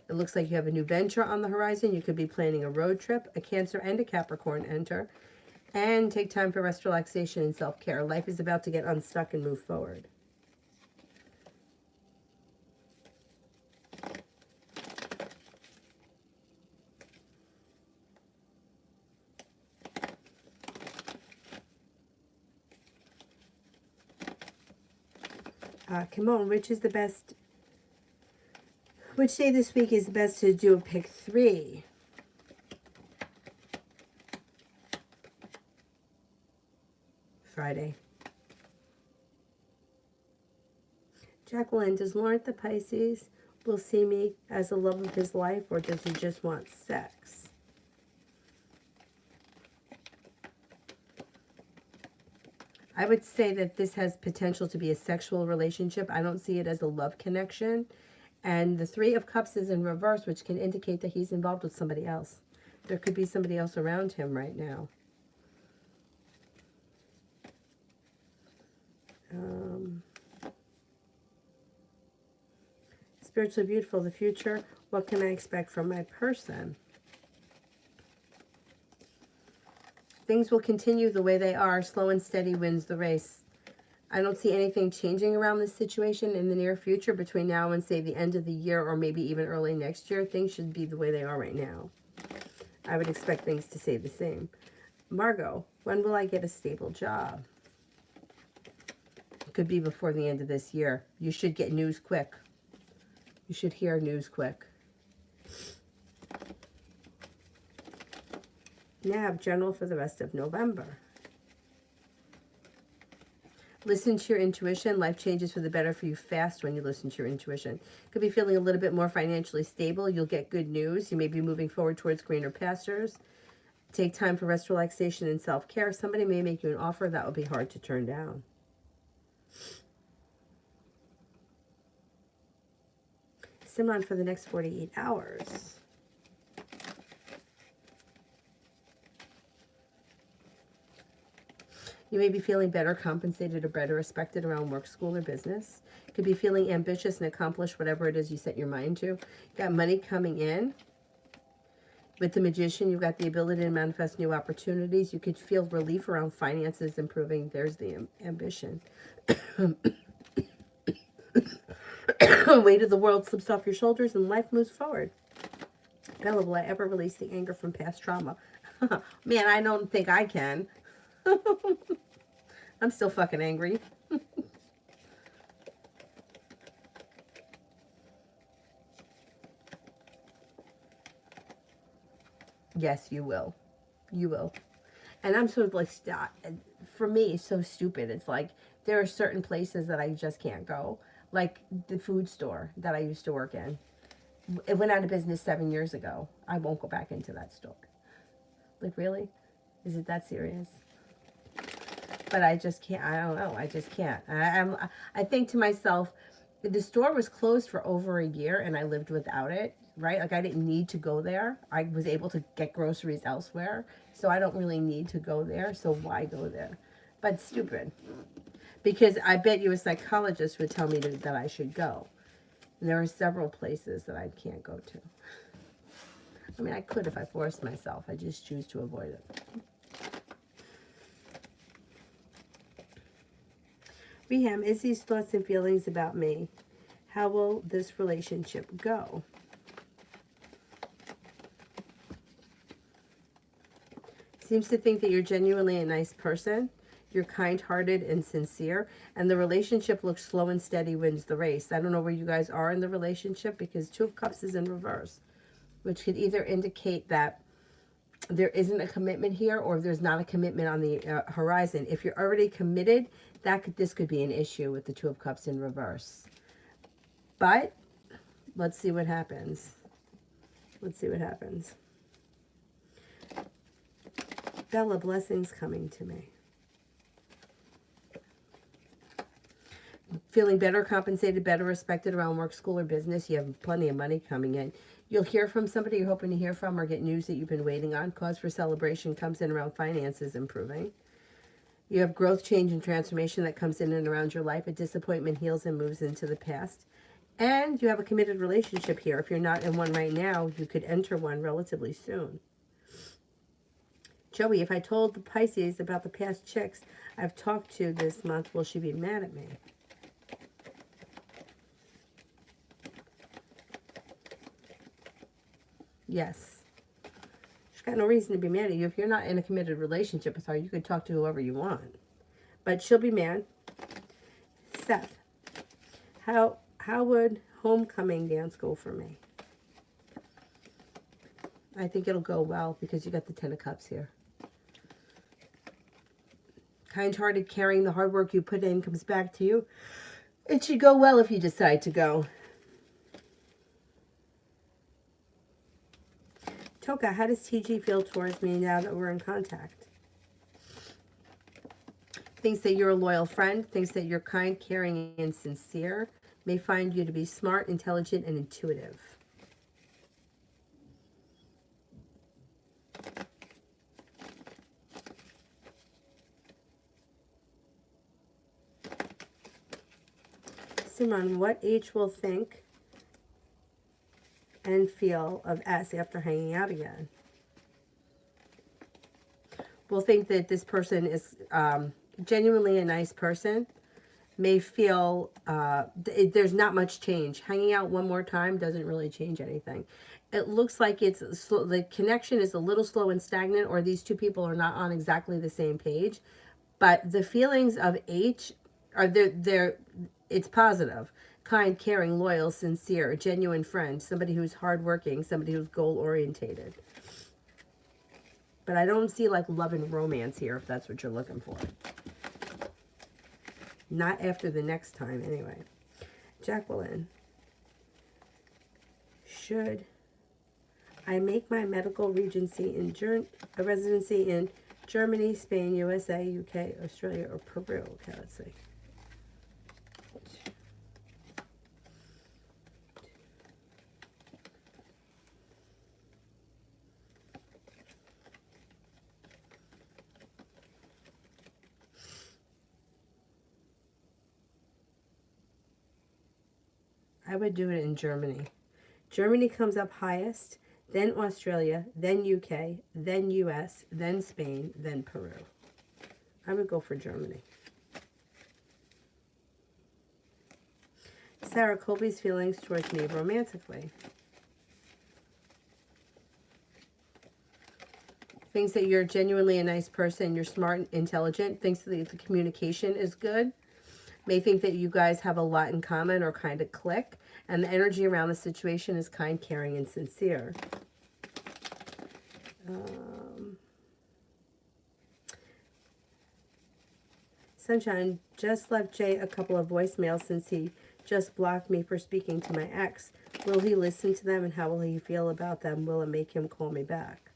It looks like you have a new venture on the horizon. You could be planning a road trip. A Cancer and a Capricorn enter. And take time for rest, relaxation, and self-care. Life is about to get unstuck and move forward. Come on, which is the best? Which day this week is the best to do a pick 3? Friday. Jacqueline, does Lawrence the Pisces will see me as the love of his life, or does he just want sex? I would say that this has potential to be a sexual relationship. I don't see it as a love connection. And the 3 of Cups is in reverse, which can indicate that he's involved with somebody else. There could be somebody else around him right now. Spiritually beautiful, the future. What can I expect from my person? Things will continue the way they are. Slow and steady wins the race. I don't see anything changing around this situation in the near future between now and, say, the end of the year or maybe even early next year. Things should be the way they are right now. I would expect things to stay the same. Margot, when will I get a stable job? It could be before the end of this year. You should get news quick. You should hear news quick. Nav, General for the rest of November. Listen to your intuition. Life changes for the better for you fast when you listen to your intuition. Could be feeling a little bit more financially stable. You'll get good news. You may be moving forward towards greener pastures. Take time for rest, relaxation, and self-care. Somebody may make you an offer that will be hard to turn down. Simon for the next 48 hours. You may be feeling better compensated or better respected around work, school, or business. You could be feeling ambitious and accomplish whatever it is you set your mind to. You got money coming in. With the Magician, you've got the ability to manifest new opportunities. You could feel relief around finances improving. There's the ambition. Weight of the world slips off your shoulders and life moves forward. Bella, will I ever release the anger from past trauma? Man, I don't think I can. I'm still fucking angry. Yes, you will. You will. And I'm sort of like, for me, it's so stupid. It's like there are certain places that I just can't go. Like the food store that I used to work in. It went out of business 7 years ago. I won't go back into that store. Like, really? Is it that serious? But I just can't. I don't know. I just can't. I think to myself, the store was closed for over a year and I lived without it, right? Like I didn't need to go there. I was able to get groceries elsewhere. So I don't really need to go there. So why go there? But stupid. Because I bet you a psychologist would tell me that I should go. And there are several places that I can't go to. I mean, I could if I forced myself. I just choose to avoid it. Reham, Izzy's thoughts and feelings about me. How will this relationship go? Seems to think that you're genuinely a nice person. You're kind-hearted and sincere. And the relationship looks slow and steady wins the race. I don't know where you guys are in the relationship because Two of Cups is in reverse, which could either indicate that there isn't a commitment here or there's not a commitment on the horizon. If you're already committed, this could be an issue with the Two of Cups in reverse. But let's see what happens. Let's see what happens. Bella, blessings coming to me. Feeling better compensated, better respected around work, school, or business. You have plenty of money coming in. You'll hear from somebody you're hoping to hear from or get news that you've been waiting on. Cause for celebration comes in around finances improving. You have growth, change, and transformation that comes in and around your life. A disappointment heals and moves into the past. And you have a committed relationship here. If you're not in one right now, you could enter one relatively soon. Joey, if I told the Pisces about the past chicks I've talked to this month, will she be mad at me? Yes. She's got no reason to be mad at you. If you're not in a committed relationship with her, you could talk to whoever you want. But she'll be mad. Seth, how would homecoming dance go for me? I think it'll go well because you got the Ten of Cups here. Kind-hearted, caring, the hard work you put in comes back to you. It should go well if you decide to go. Toka, how does TG feel towards me now that we're in contact? Thinks that you're a loyal friend, thinks that you're kind, caring, and sincere, may find you to be smart, intelligent, and intuitive. Simran, what each will think and feel of us after hanging out again? We'll think that this person is genuinely a nice person. May feel there's not much change. Hanging out one more time doesn't really change anything. It looks like it's the connection is a little slow and stagnant, or these two people are not on exactly the same page. But the feelings of H are it's positive. Kind, caring, loyal, sincere, a genuine friend, somebody who's hardworking, somebody who's goal-orientated. But I don't see like love and romance here, if that's what you're looking for. Not after the next time, anyway. Jacqueline, should I make my medical residency in Germany, Spain, USA, UK, Australia, or Peru? Okay, let's see. I would do it in Germany. Germany comes up highest, then Australia, then UK, then US, then Spain, then Peru. I would go for Germany. Sarah, Colby's feelings towards me romantically. Thinks that you're genuinely a nice person, you're smart and intelligent, thinks that the communication is good. May think that you guys have a lot in common or kind of click. And the energy around the situation is kind, caring, and sincere. Sunshine just left Jay a couple of voicemails since he just blocked me for speaking to my ex. Will he listen to them and how will he feel about them? Will it make him call me back?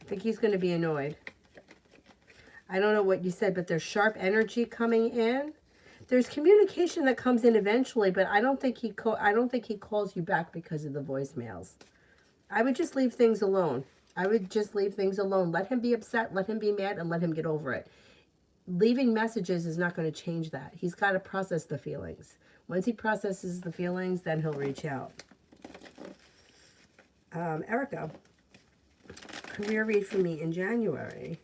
I think he's going to be annoyed. I don't know what you said, but there's sharp energy coming in. There's communication that comes in eventually, but I don't think he calls you back because of the voicemails. I would just leave things alone. I would just leave things alone. Let him be upset, let him be mad, and let him get over it. Leaving messages is not going to change that. He's got to process the feelings. Once he processes the feelings, then he'll reach out. Erica, career read for me in January.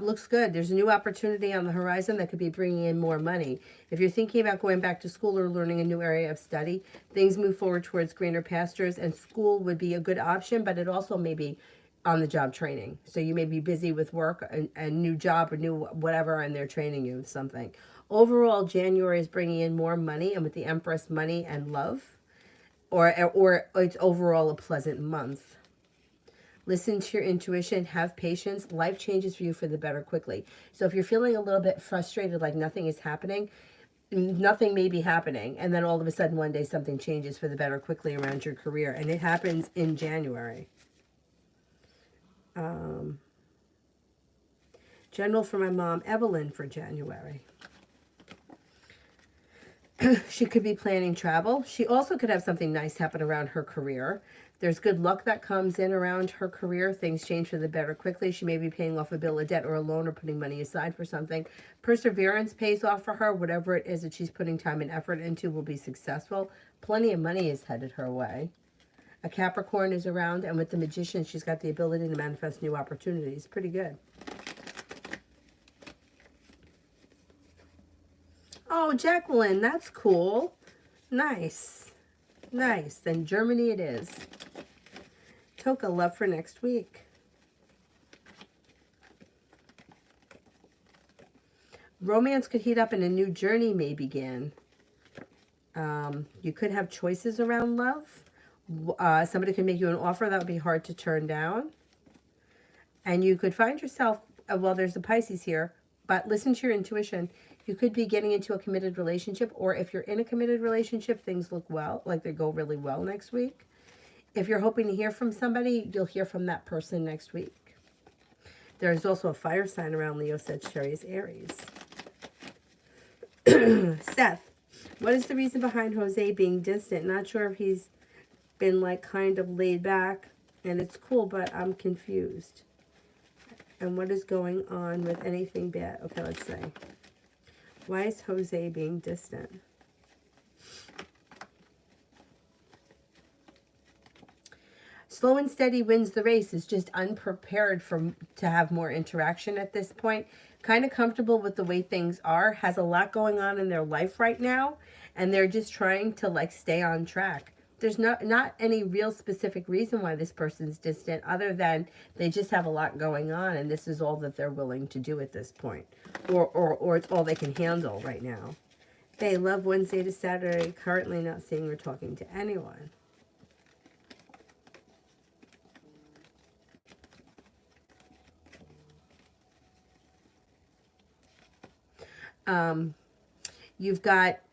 Looks good. There's a new opportunity on the horizon that could be bringing in more money. If you're thinking about going back to school or learning a new area of study, things move forward towards greener pastures, and school would be a good option, but it also may be on-the-job training. So you may be busy with work, a new job or new whatever, and they're training you with something. Overall, January is bringing in more money, and with the Empress, money and love, or it's overall a pleasant month. Listen to your intuition, have patience. Life changes for you for the better quickly. So if you're feeling a little bit frustrated, like nothing is happening, nothing may be happening. And then all of a sudden one day something changes for the better quickly around your career. And it happens in January. General for my mom, Evelyn, for January. She could be planning travel. She also could have something nice happen around her career. There's good luck that comes in around her career. Things change for the better quickly. She may be paying off a bill of debt or a loan or putting money aside for something. Perseverance pays off for her. Whatever it is that she's putting time and effort into will be successful. Plenty of money is headed her way. A Capricorn is around, and with the Magician, she's got the ability to manifest new opportunities. Pretty good. Oh, Jacqueline, that's cool. Nice. Nice. Then Germany it is. Toka, love for next week. Romance could heat up and a new journey may begin. You could have choices around love. Somebody could make you an offer that would be hard to turn down. And you could find yourself, well, there's the Pisces here, but listen to your intuition. You could be getting into a committed relationship, or if you're in a committed relationship, things look well, like they go really well next week. If you're hoping to hear from somebody, you'll hear from that person next week. There's also a fire sign around Leo, Sagittarius, Aries. Seth, what is the reason behind Jose being distant? Not sure if he's been like kind of laid back, and it's cool, but I'm confused. And what is going on with anything bad? Okay, let's see. Why is Jose being distant? Slow and steady wins the race. Is just unprepared to have more interaction at this point. Kind of comfortable with the way things are. Has a lot going on in their life right now. And they're just trying to like stay on track. There's not any real specific reason why this person's distant, other than they just have a lot going on, and this is all that they're willing to do at this point, or it's all they can handle right now. They love Wednesday to Saturday. Currently not seeing or talking to anyone.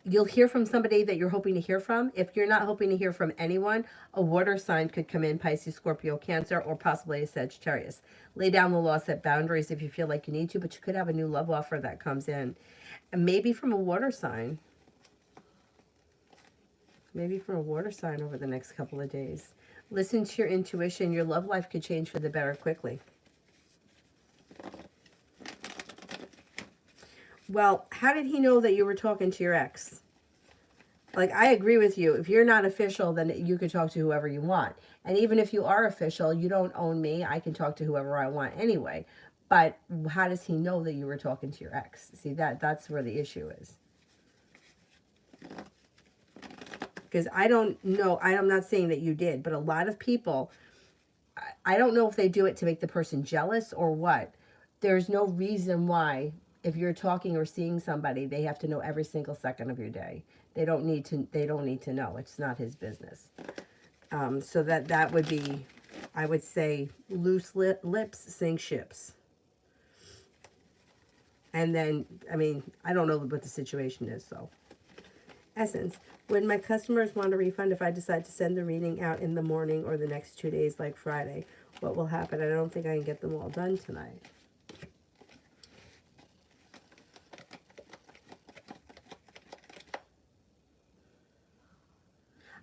You'll hear from somebody that you're hoping to hear from. If you're not hoping to hear from anyone, a water sign could come in, Pisces, Scorpio, Cancer, or possibly a Sagittarius. Lay down the law, set boundaries if you feel like you need to, but you could have a new love offer that comes in. And maybe from a water sign. Maybe from a water sign over the next couple of days. Listen to your intuition. Your love life could change for the better quickly. Well, how did he know that you were talking to your ex? Like, I agree with you. If you're not official, then you can talk to whoever you want. And even if you are official, you don't own me. I can talk to whoever I want anyway. But how does he know that you were talking to your ex? See, that's where the issue is. Because I don't know. I'm not saying that you did. But a lot of people, I don't know if they do it to make the person jealous or what. There's no reason why, if you're talking or seeing somebody, they have to know every single second of your day. They don't need to. They don't need to know. It's not his business. So that would be, I would say, loose lips sink ships. And then, I mean, I don't know what the situation is. So, Essence. When my customers want a refund, if I decide to send the reading out in the morning or the next 2 days, like Friday, what will happen? I don't think I can get them all done tonight.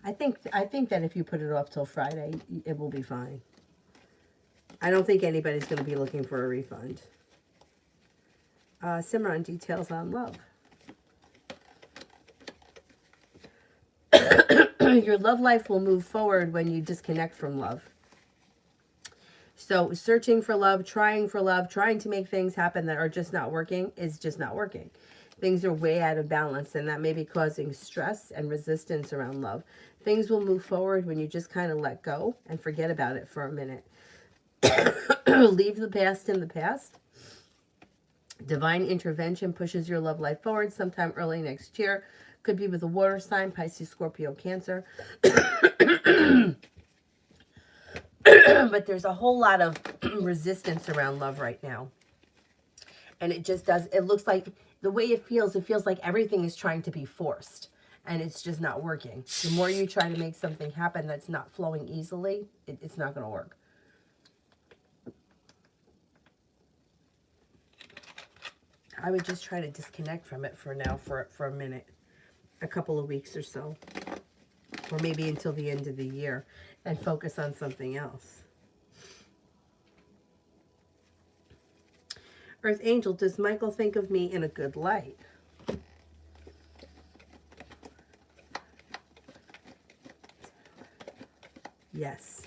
I think that if you put it off till Friday, it will be fine. I don't think anybody's going to be looking for a refund. Simran, details on love. Your love life will move forward when you disconnect from love. So searching for love, trying to make things happen that are just not working is just not working. Things are way out of balance, and that may be causing stress and resistance around love. Things will move forward when you just kind of let go and forget about it for a minute. Leave the past in the past. Divine intervention pushes your love life forward sometime early next year. Could be with a water sign, Pisces, Scorpio, Cancer. But there's a whole lot of resistance around love right now. And it just does, it looks like, the way it feels like everything is trying to be forced. And it's just not working. The more you try to make something happen that's not flowing easily, it's not going to work. I would just try to disconnect from it for now, for a minute. A couple of weeks or so. Or maybe until the end of the year. And focus on something else. Earth Angel, does Michael think of me in a good light? Yes.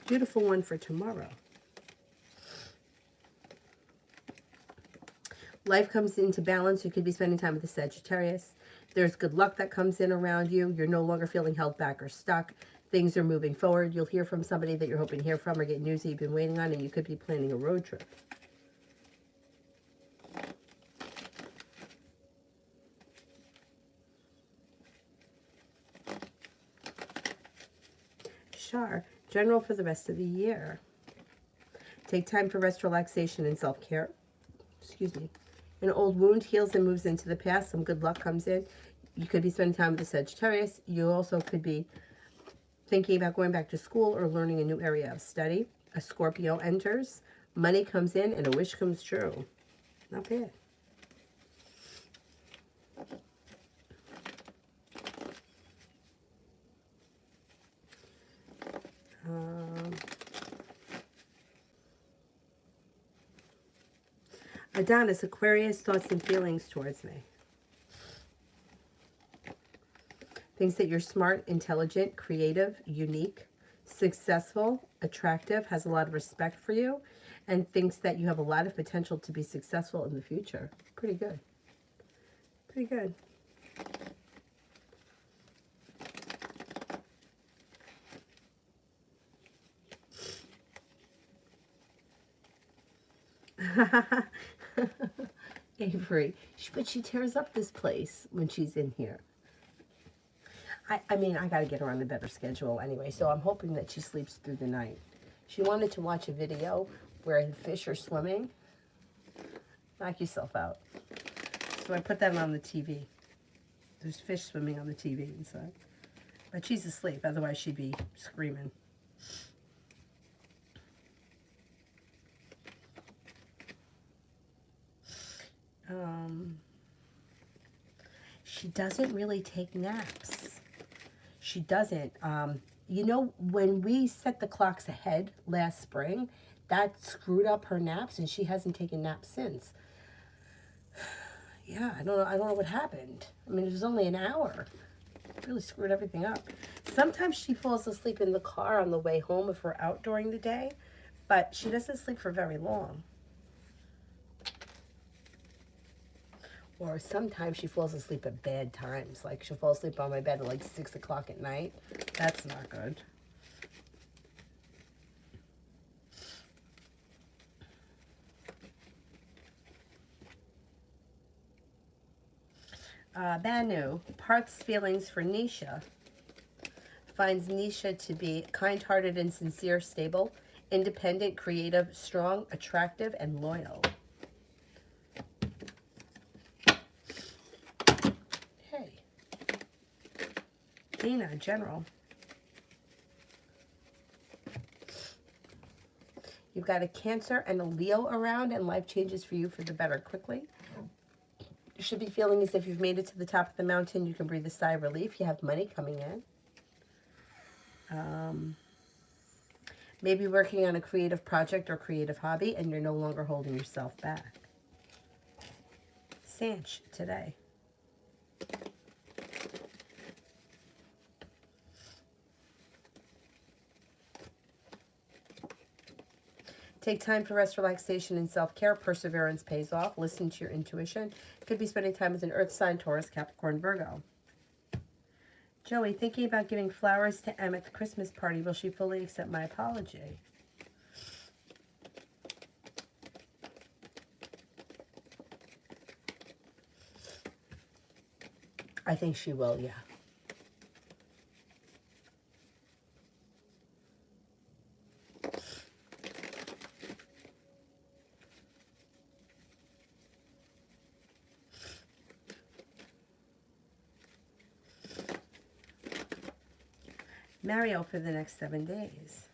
Beautiful one for tomorrow. Life comes into balance. You could be spending time with the Sagittarius. There's good luck that comes in around you. You're no longer feeling held back or stuck. Things are moving forward. You'll hear from somebody that you're hoping to hear from, or get news that you've been waiting on, and you could be planning a road trip. Shar, general for the rest of the year. Take time for rest, relaxation, and self-care. Excuse me. An old wound heals and moves into the past. Some good luck comes in. You could be spending time with the Sagittarius. You also could be thinking about going back to school or learning a new area of study. A Scorpio enters. Money comes in and a wish comes true. Not bad. Adonis, Aquarius, thoughts and feelings towards me. Thinks that you're smart, intelligent, creative, unique, successful, attractive, has a lot of respect for you, and thinks that you have a lot of potential to be successful in the future. Pretty good. Pretty good. Avery, but she tears up this place when she's in here. I mean, I got to get her on a better schedule anyway, so I'm hoping that she sleeps through the night. She wanted to watch a video where the fish are swimming. Knock yourself out. So I put that on the TV. There's fish swimming on the TV inside. But she's asleep, otherwise she'd be screaming. She doesn't really take naps. She doesn't. You know, when we set the clocks ahead last spring, that screwed up her naps, and she hasn't taken naps since. Yeah, I don't know what happened. I mean, it was only an hour. It really screwed everything up. Sometimes she falls asleep in the car on the way home if we're out during the day, but she doesn't sleep for very long. Or sometimes she falls asleep at bad times. Like she'll fall asleep on my bed at like 6 o'clock at night. That's not good. Banu, Parth's feelings for Nisha. Finds Nisha to be kind-hearted and sincere, stable, independent, creative, strong, attractive, and loyal. Hey. Dina, general. You've got a Cancer and a Leo around, and life changes for you for the better quickly. You should be feeling as if you've made it to the top of the mountain. You can breathe a sigh of relief. You have money coming in. Maybe working on a creative project or creative hobby, and you're no longer holding yourself back. Sanch today. Take time for rest, relaxation, and self-care. Perseverance pays off. Listen to your intuition. Could be spending time with an earth sign, Taurus, Capricorn, Virgo. Joey, thinking about giving flowers to Em at the Christmas party. Will she fully accept my apology? I think she will, yeah. Mario for the next 7 days.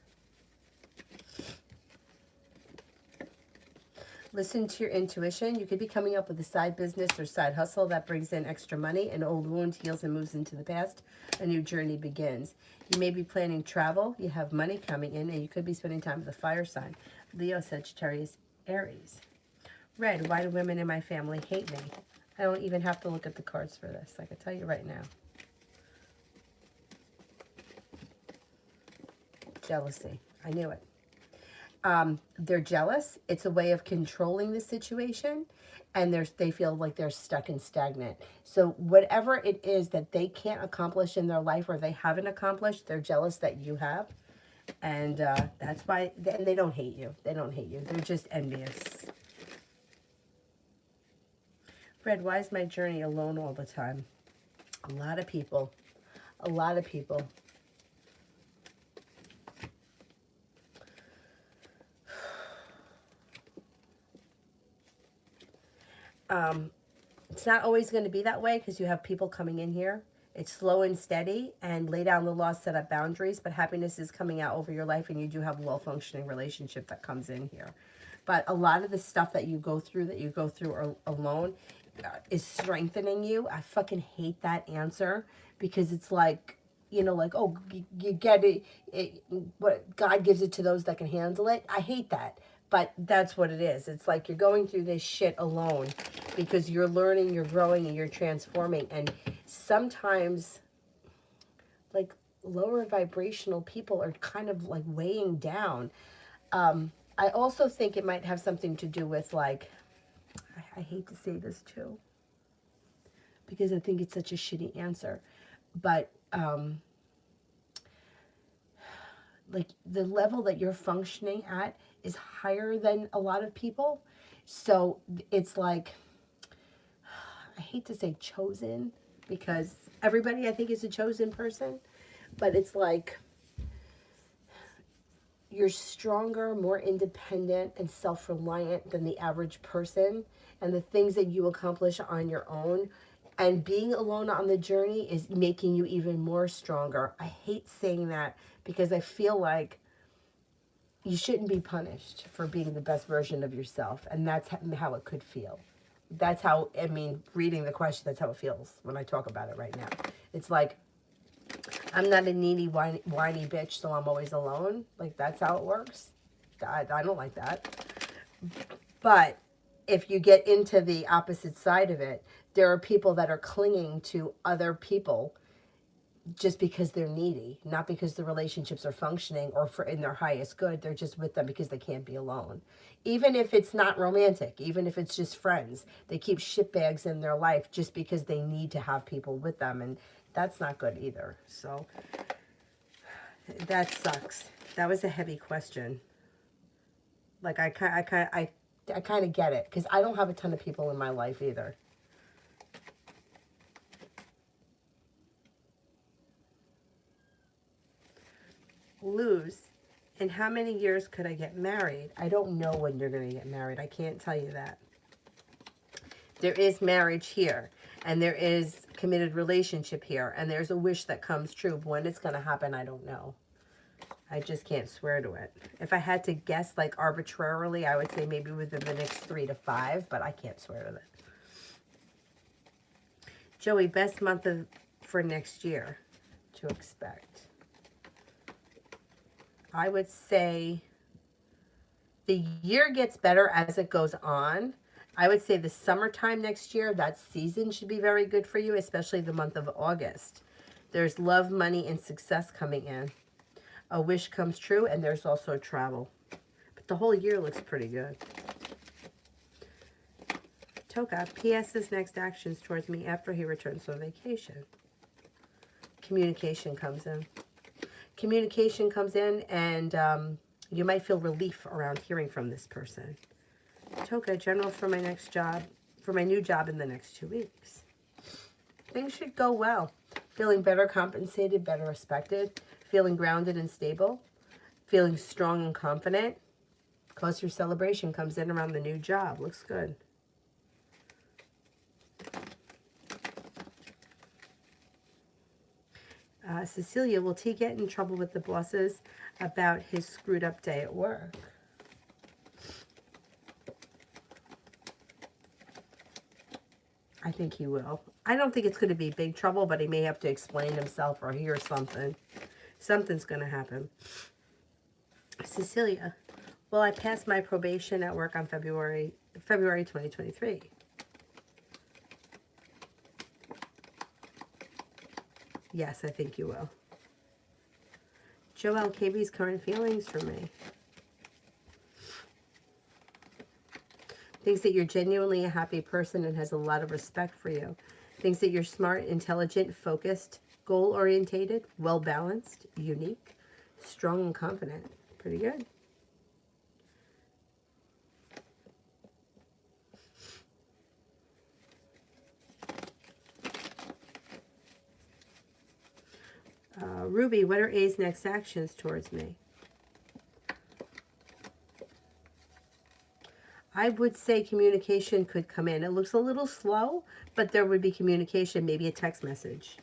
Listen to your intuition. You could be coming up with a side business or side hustle that brings in extra money. An old wound heals and moves into the past. A new journey begins. You may be planning travel. You have money coming in, and you could be spending time with a fire sign. Leo, Sagittarius, Aries. Red, why do women in my family hate me? I don't even have to look at the cards for this. I can tell you right now. Jealousy. I knew it. They're jealous. It's a way of controlling the situation, and they feel like they're stuck and stagnant. So whatever it is that they can't accomplish in their life or they haven't accomplished, they're jealous that you have. And that's why, and they don't hate you. They don't hate you. They're just envious. Fred, why is my journey alone all the time? A lot of people. A lot of people. It's not always going to be that way because you have people coming in here. It's slow and steady, and lay down the law, set up boundaries, but happiness is coming out over your life, and you do have a well-functioning relationship that comes in here. But a lot of the stuff that you go through alone is strengthening you. I fucking hate that answer because it's like, you know, like, oh, you get it, what God gives it to those that can handle it. I hate that. But that's what it is. It's like you're going through this shit alone because you're learning, you're growing, and you're transforming. And sometimes, like, lower vibrational people are kind of, like, weighing down. I also think it might have something to do with, like, I hate to say this, too, because I think it's such a shitty answer. But, like, the level that you're functioning at is higher than a lot of people. So it's like, I hate to say chosen, because everybody I think is a chosen person, but it's like you're stronger, more independent, and self-reliant than the average person, and the things that you accomplish on your own and being alone on the journey is making you even more stronger. I hate saying that because I feel like you shouldn't be punished for being the best version of yourself. And that's how it could feel. That's how, I mean, reading the question, that's how it feels when I talk about it right now. It's like, I'm not a needy, whiny bitch, so I'm always alone. Like, that's how it works. I don't like that. But if you get into the opposite side of it, there are people that are clinging to other people just because they're needy, not because the relationships are functioning or for in their highest good. They're just with them because they can't be alone. Even if it's not romantic, even if it's just friends, they keep shitbags in their life just because they need to have people with them, and that's not good either. So that sucks. That was a heavy question. Like I kind of get it because I don't have a ton of people in my life either. Lose. In how many years could I get married? I don't know when you're going to get married. I can't tell you that. There is marriage here, and there is committed relationship here, and there's a wish that comes true. But when it's going to happen, I don't know. I just can't swear to it. If I had to guess, like arbitrarily, I would say maybe within the next 3 to 5, but I can't swear to that. Joey, best month for next year to expect. I would say the year gets better as it goes on. I would say the summertime next year, that season should be very good for you, especially the month of August. There's love, money, and success coming in. A wish comes true, and there's also travel. But the whole year looks pretty good. Toka, P.S.'s next actions towards me after he returns from vacation. Communication comes in. Communication comes in, and you might feel relief around hearing from this person. Toka, general for my next job, for my new job in the next 2 weeks. Things should go well. Feeling better compensated, better respected, feeling grounded and stable, feeling strong and confident. Cause for celebration comes in around the new job. Looks good. Cecilia, will T get in trouble with the bosses about his screwed up day at work? I think he will. I don't think it's going to be big trouble, but he may have to explain himself or hear something. Something's going to happen. Cecilia, will I pass my probation at work on February 2023? Yes, I think you will. Joelle, KB's current feelings for me. Thinks that you're genuinely a happy person and has a lot of respect for you. Thinks that you're smart, intelligent, focused, goal-orientated, well-balanced, unique, strong, and confident. Pretty good. Ruby, what are A's next actions towards me? I would say communication could come in. It looks a little slow, but there would be communication, maybe a text message.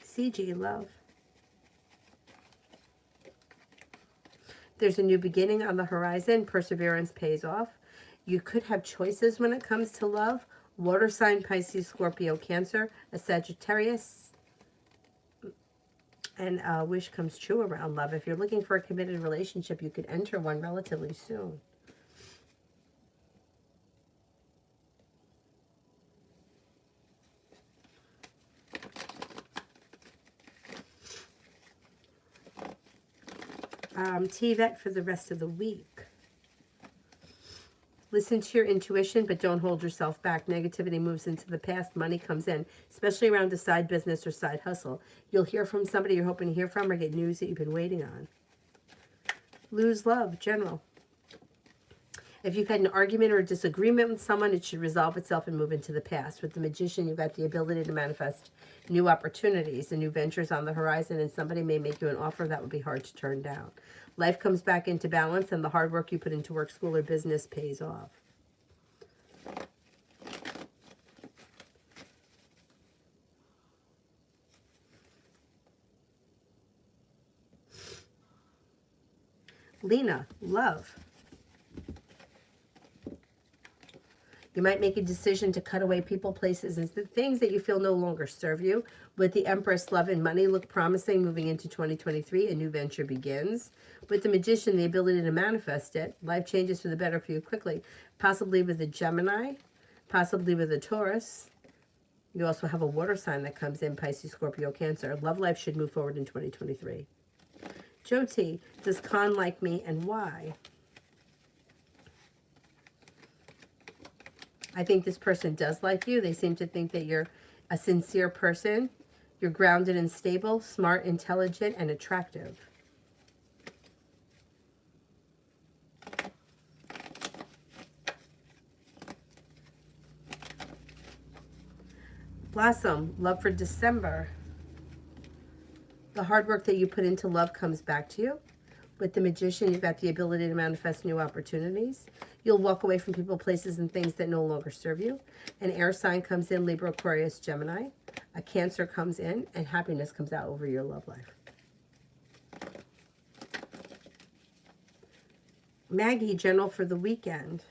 CG, love. There's a new beginning on the horizon. Perseverance pays off. You could have choices when it comes to love. Water sign, Pisces, Scorpio, Cancer, a Sagittarius. And a wish comes true around love. If you're looking for a committed relationship, you could enter one relatively soon. TVET for the rest of the week. Listen to your intuition, but don't hold yourself back. Negativity moves into the past. Money comes in, especially around a side business or side hustle. You'll hear from somebody you're hoping to hear from or get news that you've been waiting on. Lose love, general. If you've had an argument or a disagreement with someone, it should resolve itself and move into the past. With the Magician, you've got the ability to manifest new opportunities and new ventures on the horizon, and somebody may make you an offer that would be hard to turn down. Life comes back into balance, and the hard work you put into work, school, or business pays off. Lena, love. You might make a decision to cut away people, places, and things that you feel no longer serve you. With the Empress, love and money look promising moving into 2023. A new venture begins. With the Magician, the ability to manifest it. Life changes for the better for you quickly. Possibly with the Gemini. possibly with a Taurus. You also have a water sign that comes in, Pisces, Scorpio, Cancer. Love life should move forward in 2023. Jyoti, does Khan like me and why? I think this person does like you. They seem to think that you're a sincere person. You're grounded and stable, smart, intelligent, and attractive. Blossom, love for December. The hard work that you put into love comes back to you. With the Magician, you've got the ability to manifest new opportunities. You'll walk away from people, places, and things that no longer serve you. An air sign comes in, Libra, Aquarius, Gemini. A Cancer comes in, and happiness comes out over your love life. Maggie, general for the weekend.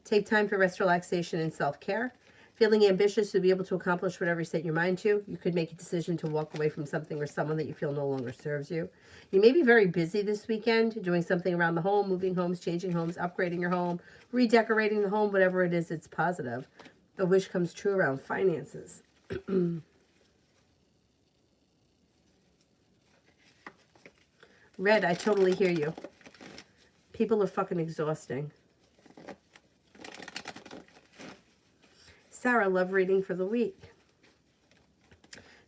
Take time for rest, relaxation, and self-care. Feeling ambitious to be able to accomplish whatever you set your mind to. You could make a decision to walk away from something or someone that you feel no longer serves you. You may be very busy this weekend, doing something around the home, moving homes, changing homes, upgrading your home, redecorating the home, whatever it is, it's positive. A wish comes true around finances. Red, I totally hear you. People are fucking exhausting. Sarah, love reading for the week.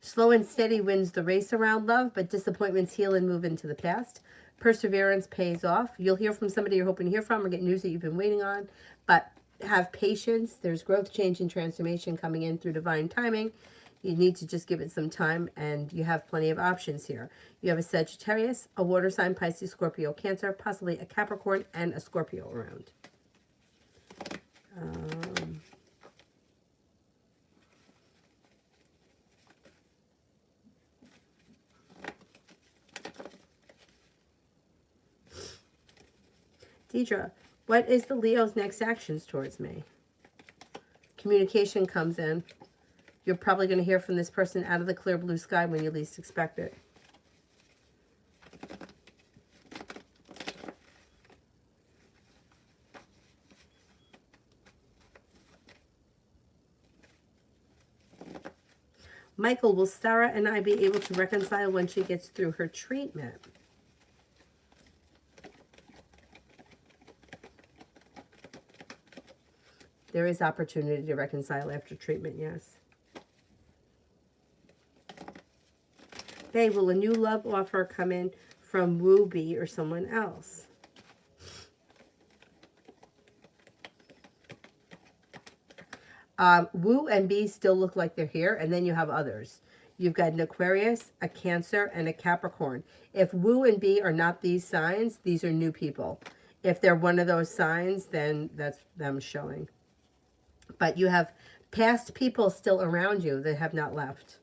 Slow and steady wins the race around love, but disappointments heal and move into the past. Perseverance pays off. You'll hear from somebody you're hoping to hear from or get news that you've been waiting on, but have patience. There's growth, change, and transformation coming in through divine timing. You need to just give it some time, and you have plenty of options here. You have a Sagittarius, a water sign, Pisces, Scorpio, Cancer, possibly a Capricorn, and a Scorpio around. Deidre, what is the Leo's next actions towards me? Communication comes in. You're probably going to hear from this person out of the clear blue sky when you least expect it. Michael, will Sarah and I be able to reconcile when she gets through her treatment? There is opportunity to reconcile after treatment, yes. Hey, will a new love offer come in from Woo B or someone else? Woo and B still look like they're here, and then you have others. You've got an Aquarius, a Cancer, and a Capricorn. If Woo and B are not these signs, these are new people. If they're one of those signs, then that's them showing. But you have past people still around you that have not left.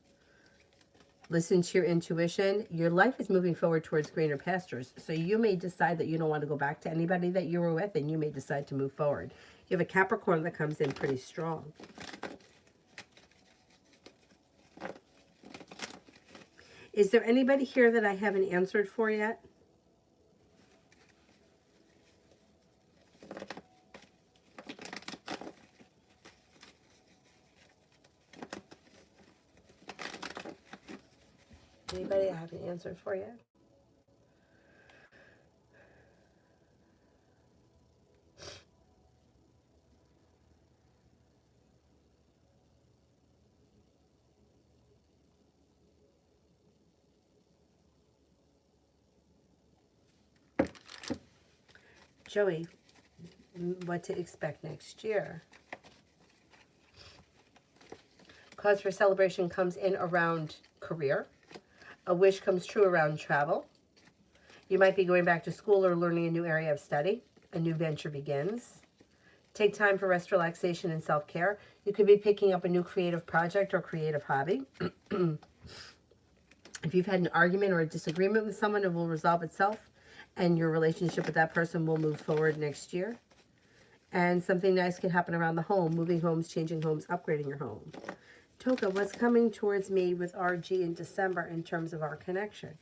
Listen to your intuition. Your life is moving forward towards greener pastures. So you may decide that you don't want to go back to anybody that you were with, and you may decide to move forward. You have a Capricorn that comes in pretty strong. Is there anybody here that I haven't answered for yet? Anybody I haven't answered for yet? Joey, what to expect next year? Cause for celebration comes in around career. A wish comes true around travel. You might be going back to school or learning a new area of study. A new venture begins. Take time for rest, relaxation, and self-care. You could be picking up a new creative project or creative hobby. If you've had an argument or a disagreement with someone, it will resolve itself, and your relationship with that person will move forward next year. And something nice can happen around the home, moving homes, changing homes, upgrading your home. Toka, what's coming towards me with RG in December in terms of our connection?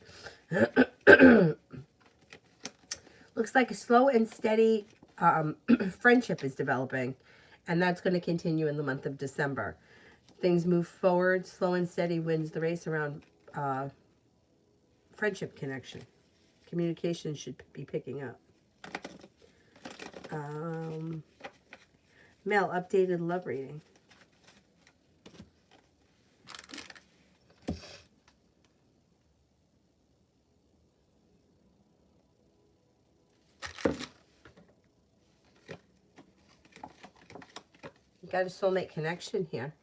Looks like a slow and steady friendship is developing. And that's going to continue in the month of December. Things move forward, slow and steady wins the race around friendship connection. Communication should be picking up. Mel, updated love reading. You got a soulmate connection here.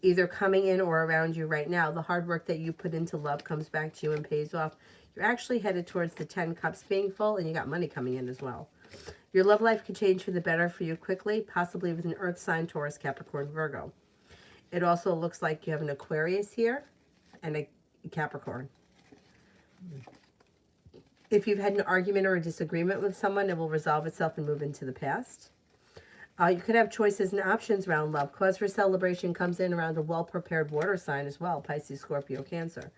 Either coming in or around you right now. The hard work that you put into love comes back to you and pays off. You're actually headed towards the 10 cups being full, and you got money coming in as well. Your love life could change for the better for you quickly, possibly with an earth sign, Taurus, Capricorn, Virgo. It also looks like you have an Aquarius here and a Capricorn. If you've had an argument or a disagreement with someone, it will resolve itself and move into the past. You could have choices and options around love. Cause for celebration comes in around a well-prepared water sign as well, Pisces, Scorpio, Cancer.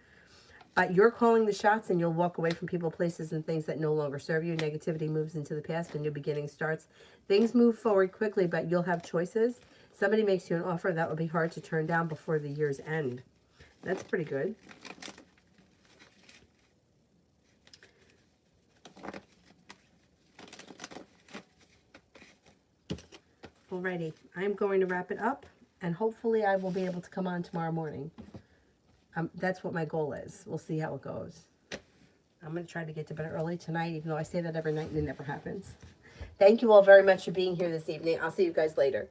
You're calling the shots, and you'll walk away from people, places, and things that no longer serve you. Negativity moves into the past, a new beginning starts. Things move forward quickly, but you'll have choices. Somebody makes you an offer that will be hard to turn down before the year's end. That's pretty good. Alrighty, I'm going to wrap it up, and hopefully I will be able to come on tomorrow morning. That's what my goal is. We'll see how it goes. I'm going to try to get to bed early tonight, even though I say that every night and it never happens. Thank you all very much for being here this evening. I'll see you guys later.